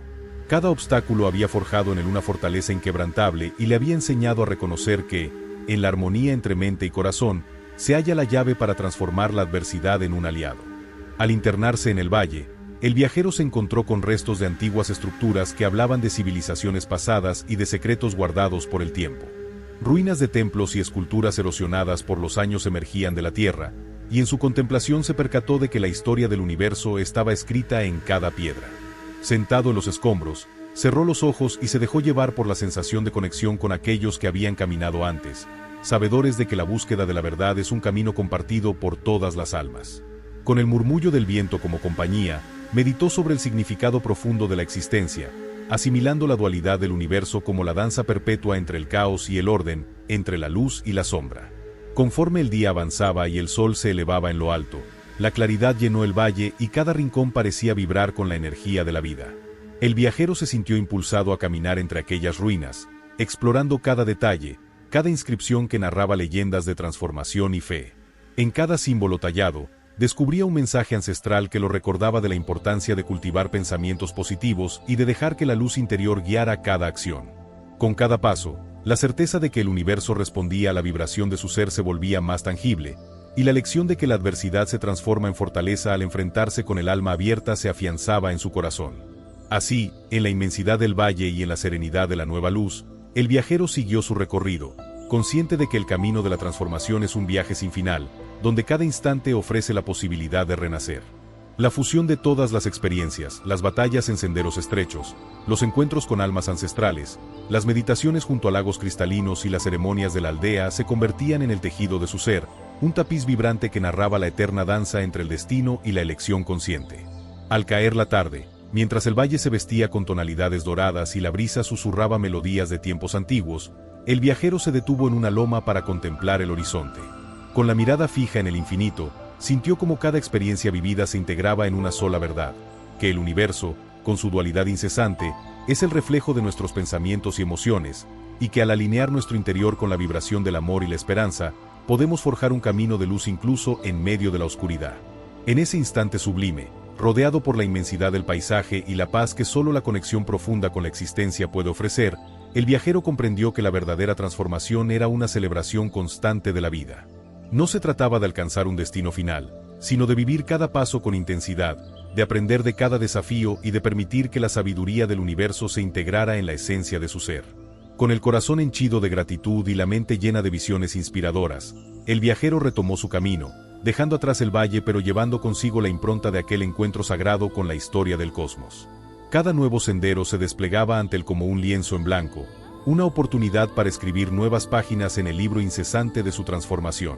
Cada obstáculo había forjado en él una fortaleza inquebrantable y le había enseñado a reconocer que, en la armonía entre mente y corazón, se halla la llave para transformar la adversidad en un aliado. Al internarse en el valle, el viajero se encontró con restos de antiguas estructuras que hablaban de civilizaciones pasadas y de secretos guardados por el tiempo. Ruinas de templos y esculturas erosionadas por los años emergían de la tierra, y en su contemplación se percató de que la historia del universo estaba escrita en cada piedra. Sentado en los escombros, cerró los ojos y se dejó llevar por la sensación de conexión con aquellos que habían caminado antes, sabedores de que la búsqueda de la verdad es un camino compartido por todas las almas. Con el murmullo del viento como compañía, meditó sobre el significado profundo de la existencia, asimilando la dualidad del universo como la danza perpetua entre el caos y el orden, entre la luz y la sombra. Conforme el día avanzaba y el sol se elevaba en lo alto, la claridad llenó el valle y cada rincón parecía vibrar con la energía de la vida. El viajero se sintió impulsado a caminar entre aquellas ruinas, explorando cada detalle, cada inscripción que narraba leyendas de transformación y fe. En cada símbolo tallado, descubría un mensaje ancestral que lo recordaba de la importancia de cultivar pensamientos positivos y de dejar que la luz interior guiara cada acción. Con cada paso, la certeza de que el universo respondía a la vibración de su ser se volvía más tangible, y la lección de que la adversidad se transforma en fortaleza al enfrentarse con el alma abierta se afianzaba en su corazón. Así, en la inmensidad del valle y en la serenidad de la nueva luz, el viajero siguió su recorrido, consciente de que el camino de la transformación es un viaje sin final, donde cada instante ofrece la posibilidad de renacer. La fusión de todas las experiencias, las batallas en senderos estrechos, los encuentros con almas ancestrales, las meditaciones junto a lagos cristalinos y las ceremonias de la aldea se convertían en el tejido de su ser, un tapiz vibrante que narraba la eterna danza entre el destino y la elección consciente. Al caer la tarde, Mientras el valle se vestía con tonalidades doradas y la brisa susurraba melodías de tiempos antiguos, el viajero se detuvo en una loma para contemplar el horizonte. Con la mirada fija en el infinito, sintió como cada experiencia vivida se integraba en una sola verdad, que el universo, con su dualidad incesante, es el reflejo de nuestros pensamientos y emociones, y que al alinear nuestro interior con la vibración del amor y la esperanza, podemos forjar un camino de luz incluso en medio de la oscuridad. En ese instante sublime, rodeado por la inmensidad del paisaje y la paz que solo la conexión profunda con la existencia puede ofrecer, el viajero comprendió que la verdadera transformación era una celebración constante de la vida. No se trataba de alcanzar un destino final, sino de vivir cada paso con intensidad, de aprender de cada desafío y de permitir que la sabiduría del universo se integrara en la esencia de su ser. Con el corazón henchido de gratitud y la mente llena de visiones inspiradoras, el viajero retomó su camino, dejando atrás el valle pero llevando consigo la impronta de aquel encuentro sagrado con la historia del cosmos. Cada nuevo sendero se desplegaba ante él como un lienzo en blanco, una oportunidad para escribir nuevas páginas en el libro incesante de su transformación.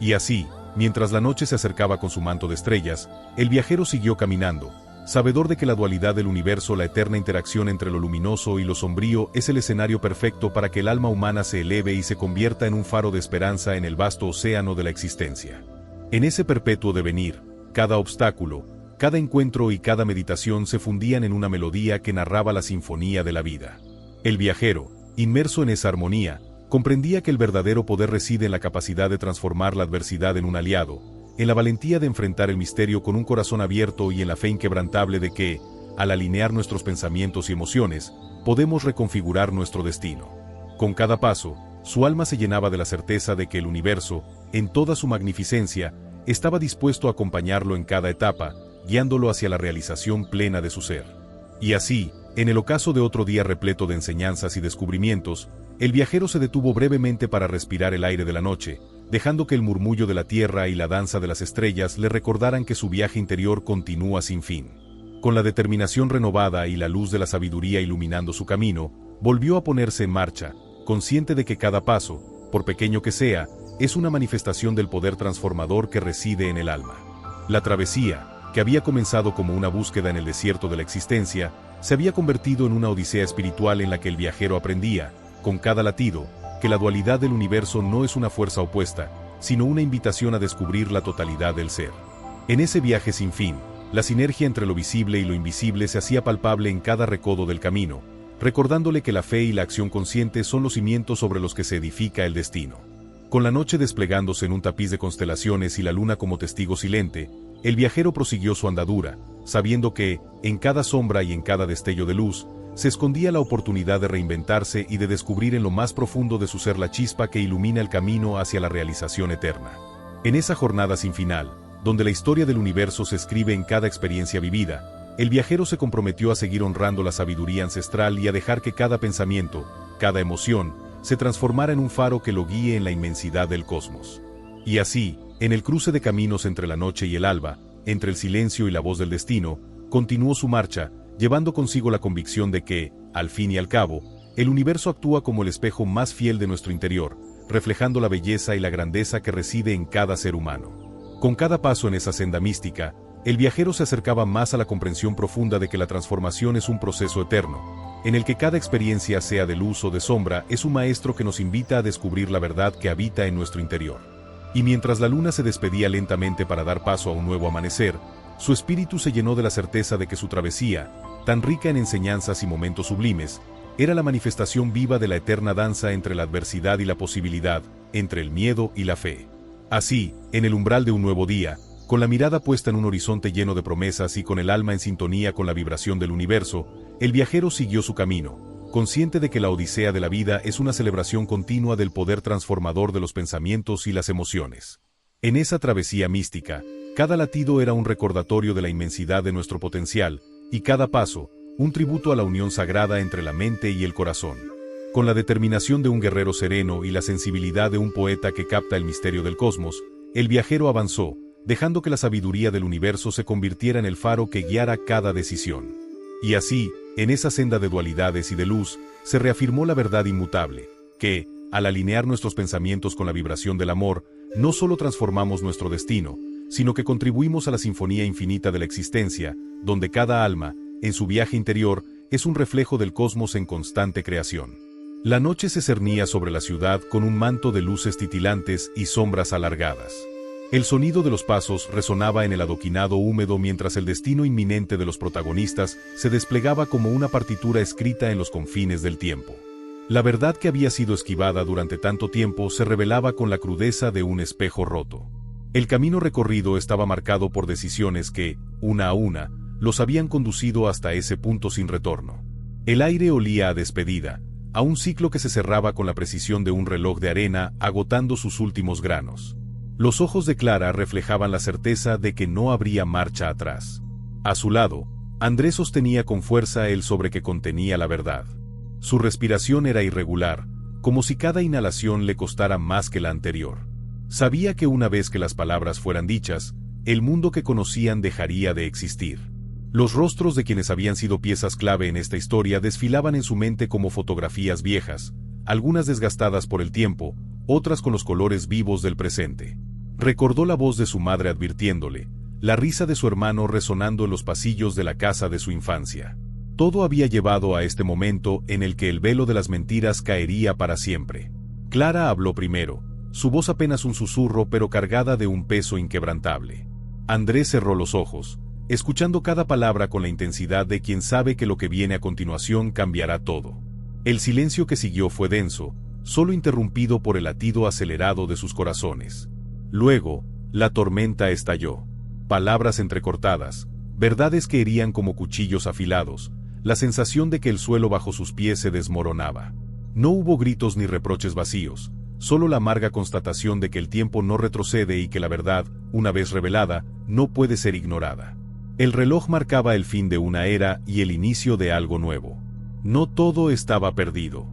Y así, mientras la noche se acercaba con su manto de estrellas, el viajero siguió caminando, sabedor de que la dualidad del universo, la eterna interacción entre lo luminoso y lo sombrío, es el escenario perfecto para que el alma humana se eleve y se convierta en un faro de esperanza en el vasto océano de la existencia. En ese perpetuo devenir, cada obstáculo, cada encuentro y cada meditación se fundían en una melodía que narraba la sinfonía de la vida. El viajero, inmerso en esa armonía, comprendía que el verdadero poder reside en la capacidad de transformar la adversidad en un aliado, en la valentía de enfrentar el misterio con un corazón abierto y en la fe inquebrantable de que, al alinear nuestros pensamientos y emociones, podemos reconfigurar nuestro destino. Con cada paso, su alma se llenaba de la certeza de que el universo, en toda su magnificencia, estaba dispuesto a acompañarlo en cada etapa, guiándolo hacia la realización plena de su ser. Y así, en el ocaso de otro día repleto de enseñanzas y descubrimientos, el viajero se detuvo brevemente para respirar el aire de la noche, dejando que el murmullo de la tierra y la danza de las estrellas le recordaran que su viaje interior continúa sin fin. Con la determinación renovada y la luz de la sabiduría iluminando su camino, volvió a ponerse en marcha, consciente de que cada paso, por pequeño que sea, es una manifestación del poder transformador que reside en el alma. La travesía, que había comenzado como una búsqueda en el desierto de la existencia, se había convertido en una odisea espiritual en la que el viajero aprendía, con cada latido, que la dualidad del universo no es una fuerza opuesta, sino una invitación a descubrir la totalidad del ser. En ese viaje sin fin, la sinergia entre lo visible y lo invisible se hacía palpable en cada recodo del camino, recordándole que la fe y la acción consciente son los cimientos sobre los que se edifica el destino. Con la noche desplegándose en un tapiz de constelaciones y la luna como testigo silente, el viajero prosiguió su andadura, sabiendo que, en cada sombra y en cada destello de luz, se escondía la oportunidad de reinventarse y de descubrir en lo más profundo de su ser la chispa que ilumina el camino hacia la realización eterna. En esa jornada sin final, donde la historia del universo se escribe en cada experiencia vivida, el viajero se comprometió a seguir honrando la sabiduría ancestral y a dejar que cada pensamiento, cada emoción, se transformara en un faro que lo guíe en la inmensidad del cosmos. Y así, en el cruce de caminos entre la noche y el alba, entre el silencio y la voz del destino, continuó su marcha, llevando consigo la convicción de que, al fin y al cabo, el universo actúa como el espejo más fiel de nuestro interior, reflejando la belleza y la grandeza que reside en cada ser humano. Con cada paso en esa senda mística, el viajero se acercaba más a la comprensión profunda de que la transformación es un proceso eterno, en el que cada experiencia, sea de luz o de sombra, es un maestro que nos invita a descubrir la verdad que habita en nuestro interior. Y mientras la luna se despedía lentamente para dar paso a un nuevo amanecer, su espíritu se llenó de la certeza de que su travesía, tan rica en enseñanzas y momentos sublimes, era la manifestación viva de la eterna danza entre la adversidad y la posibilidad, entre el miedo y la fe. Así, en el umbral de un nuevo día, con la mirada puesta en un horizonte lleno de promesas y con el alma en sintonía con la vibración del universo, el viajero siguió su camino, consciente de que la odisea de la vida es una celebración continua del poder transformador de los pensamientos y las emociones. En esa travesía mística, cada latido era un recordatorio de la inmensidad de nuestro potencial, y cada paso, un tributo a la unión sagrada entre la mente y el corazón. Con la determinación de un guerrero sereno y la sensibilidad de un poeta que capta el misterio del cosmos, el viajero avanzó, dejando que la sabiduría del universo se convirtiera en el faro que guiara cada decisión. Y así, en esa senda de dualidades y de luz, se reafirmó la verdad inmutable, que, al alinear nuestros pensamientos con la vibración del amor, no solo transformamos nuestro destino, sino que contribuimos a la sinfonía infinita de la existencia, donde cada alma, en su viaje interior, es un reflejo del cosmos en constante creación. La noche se cernía sobre la ciudad con un manto de luces titilantes y sombras alargadas. El sonido de los pasos resonaba en el adoquinado húmedo mientras el destino inminente de los protagonistas se desplegaba como una partitura escrita en los confines del tiempo. La verdad que había sido esquivada durante tanto tiempo se revelaba con la crudeza de un espejo roto. El camino recorrido estaba marcado por decisiones que, una a una, los habían conducido hasta ese punto sin retorno. El aire olía a despedida, a un ciclo que se cerraba con la precisión de un reloj de arena agotando sus últimos granos. Los ojos de Clara reflejaban la certeza de que no habría marcha atrás. A su lado, Andrés sostenía con fuerza el sobre que contenía la verdad. Su respiración era irregular, como si cada inhalación le costara más que la anterior. Sabía que una vez que las palabras fueran dichas, el mundo que conocían dejaría de existir. Los rostros de quienes habían sido piezas clave en esta historia desfilaban en su mente como fotografías viejas, algunas desgastadas por el tiempo, otras con los colores vivos del presente. Recordó la voz de su madre advirtiéndole, la risa de su hermano resonando en los pasillos de la casa de su infancia. Todo había llevado a este momento en el que el velo de las mentiras caería para siempre. Clara habló primero, su voz apenas un susurro pero cargada de un peso inquebrantable. Andrés cerró los ojos, escuchando cada palabra con la intensidad de quien sabe que lo que viene a continuación cambiará todo. El silencio que siguió fue denso, solo interrumpido por el latido acelerado de sus corazones. Luego, la tormenta estalló. Palabras entrecortadas, verdades que herían como cuchillos afilados, la sensación de que el suelo bajo sus pies se desmoronaba. No hubo gritos ni reproches vacíos, solo la amarga constatación de que el tiempo no retrocede y que la verdad, una vez revelada, no puede ser ignorada. El reloj marcaba el fin de una era y el inicio de algo nuevo. No todo estaba perdido.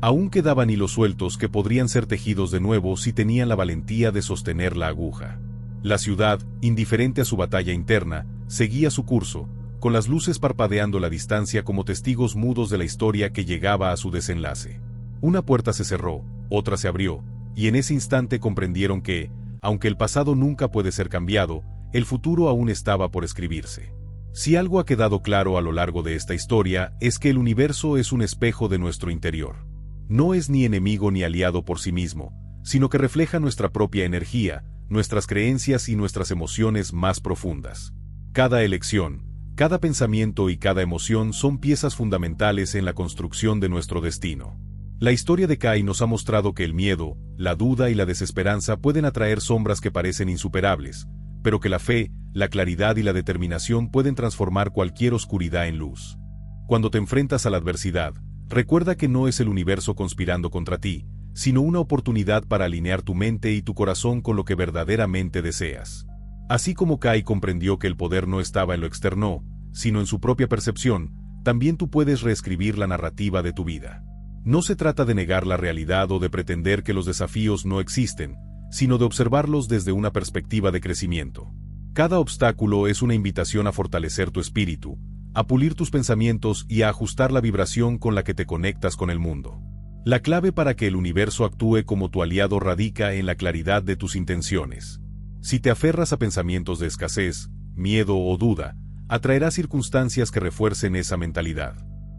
Aún quedaban hilos sueltos que podrían ser tejidos de nuevo si tenían la valentía de sostener la aguja. La ciudad, indiferente a su batalla interna, seguía su curso, con las luces parpadeando la distancia como testigos mudos de la historia que llegaba a su desenlace. Una puerta se cerró, otra se abrió, y en ese instante comprendieron que, aunque el pasado nunca puede ser cambiado, el futuro aún estaba por escribirse. Si algo ha quedado claro a lo largo de esta historia es que el universo es un espejo de nuestro interior. No es ni enemigo ni aliado por sí mismo, sino que refleja nuestra propia energía, nuestras creencias y nuestras emociones más profundas. Cada elección, cada pensamiento y cada emoción son piezas fundamentales en la construcción de nuestro destino. La historia de Kai nos ha mostrado que el miedo, la duda y la desesperanza pueden atraer sombras que parecen insuperables, pero que la fe, la claridad y la determinación pueden transformar cualquier oscuridad en luz. Cuando te enfrentas a la adversidad, recuerda que no es el universo conspirando contra ti, sino una oportunidad para alinear tu mente y tu corazón con lo que verdaderamente deseas. Así como Kai comprendió que el poder no estaba en lo externo, sino en su propia percepción, también tú puedes reescribir la narrativa de tu vida. No se trata de negar la realidad o de pretender que los desafíos no existen, sino de observarlos desde una perspectiva de crecimiento. Cada obstáculo es una invitación a fortalecer tu espíritu, a pulir tus pensamientos y a ajustar la vibración con la que te conectas con el mundo. La clave para que el universo actúe como tu aliado radica en la claridad de tus intenciones. Si te aferras a pensamientos de escasez, miedo o duda, atraerás circunstancias que refuercen esa mentalidad.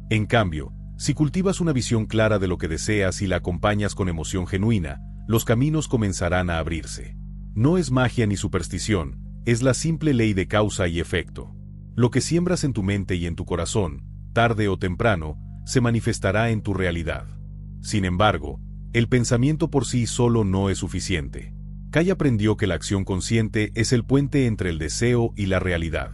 En cambio, si cultivas una visión clara de lo que deseas y la acompañas con emoción genuina, los caminos comenzarán a abrirse. No es magia ni superstición, es la simple ley de causa y efecto. Lo que siembras en tu mente y en tu corazón, tarde o temprano, se manifestará en tu realidad. Sin embargo, el pensamiento por sí solo no es suficiente. Kai aprendió que la acción consciente es el puente entre el deseo y la realidad.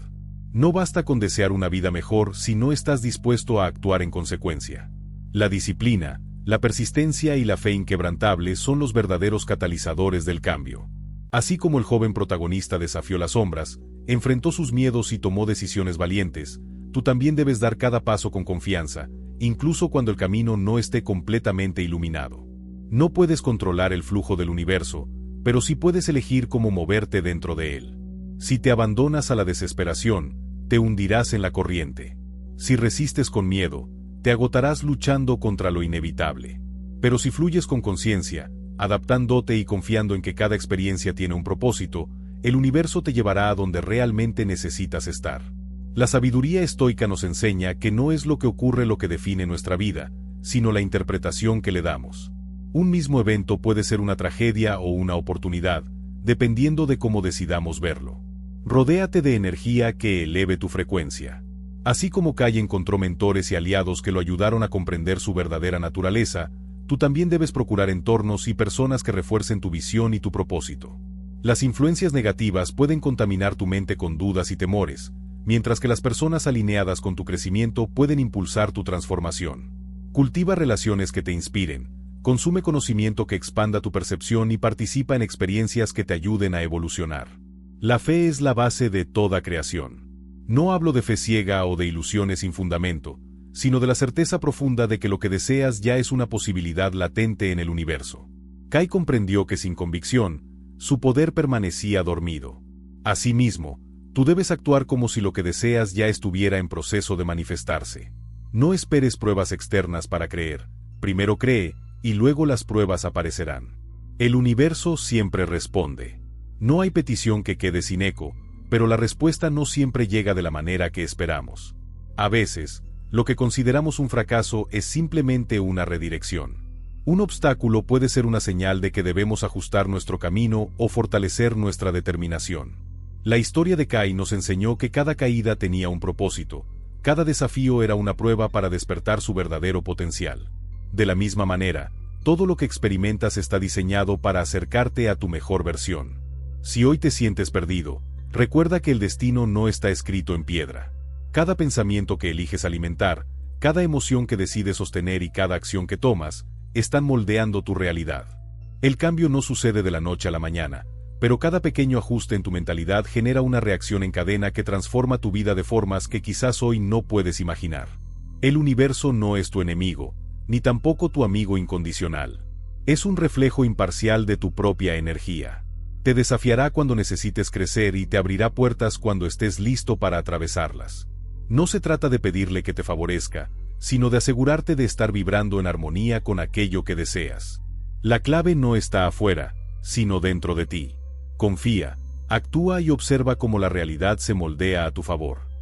No basta con desear una vida mejor si no estás dispuesto a actuar en consecuencia. La disciplina, la persistencia y la fe inquebrantable son los verdaderos catalizadores del cambio. Así como el joven protagonista desafió las sombras, enfrentó sus miedos y tomó decisiones valientes, tú también debes dar cada paso con confianza, incluso cuando el camino no esté completamente iluminado. No puedes controlar el flujo del universo, pero sí puedes elegir cómo moverte dentro de él. Si te abandonas a la desesperación, te hundirás en la corriente. Si resistes con miedo, te agotarás luchando contra lo inevitable. Pero si fluyes con conciencia, adaptándote y confiando en que cada experiencia tiene un propósito, el universo te llevará a donde realmente necesitas estar. La sabiduría estoica nos enseña que no es lo que ocurre lo que define nuestra vida, sino la interpretación que le damos. Un mismo evento puede ser una tragedia o una oportunidad, dependiendo de cómo decidamos verlo. Rodéate de energía que eleve tu frecuencia. Así como Kai encontró mentores y aliados que lo ayudaron a comprender su verdadera naturaleza, tú también debes procurar entornos y personas que refuercen tu visión y tu propósito. Las influencias negativas pueden contaminar tu mente con dudas y temores, mientras que las personas alineadas con tu crecimiento pueden impulsar tu transformación. Cultiva relaciones que te inspiren, consume conocimiento que expanda tu percepción y participa en experiencias que te ayuden a evolucionar. La fe es la base de toda creación. No hablo de fe ciega o de ilusiones sin fundamento, sino de la certeza profunda de que lo que deseas ya es una posibilidad latente en el universo. Kai comprendió que sin convicción, su poder permanecía dormido. Asimismo, tú debes actuar como si lo que deseas ya estuviera en proceso de manifestarse. No esperes pruebas externas para creer, primero cree, y luego las pruebas aparecerán. El universo siempre responde. No hay petición que quede sin eco, pero la respuesta no siempre llega de la manera que esperamos. A veces, lo que consideramos un fracaso es simplemente una redirección. Un obstáculo puede ser una señal de que debemos ajustar nuestro camino o fortalecer nuestra determinación. La historia de Kai nos enseñó que cada caída tenía un propósito, cada desafío era una prueba para despertar su verdadero potencial. De la misma manera, todo lo que experimentas está diseñado para acercarte a tu mejor versión. Si hoy te sientes perdido, recuerda que el destino no está escrito en piedra. Cada pensamiento que eliges alimentar, cada emoción que decides sostener y cada acción que tomas, están moldeando tu realidad. El cambio no sucede de la noche a la mañana, pero cada pequeño ajuste en tu mentalidad genera una reacción en cadena que transforma tu vida de formas que quizás hoy no puedes imaginar. El universo no es tu enemigo, ni tampoco tu amigo incondicional. Es un reflejo imparcial de tu propia energía. Te desafiará cuando necesites crecer y te abrirá puertas cuando estés listo para atravesarlas. No se trata de pedirle que te favorezca, sino de asegurarte de estar vibrando en armonía con aquello que deseas. La clave no está afuera, sino dentro de ti. Confía, actúa y observa cómo la realidad se moldea a tu favor.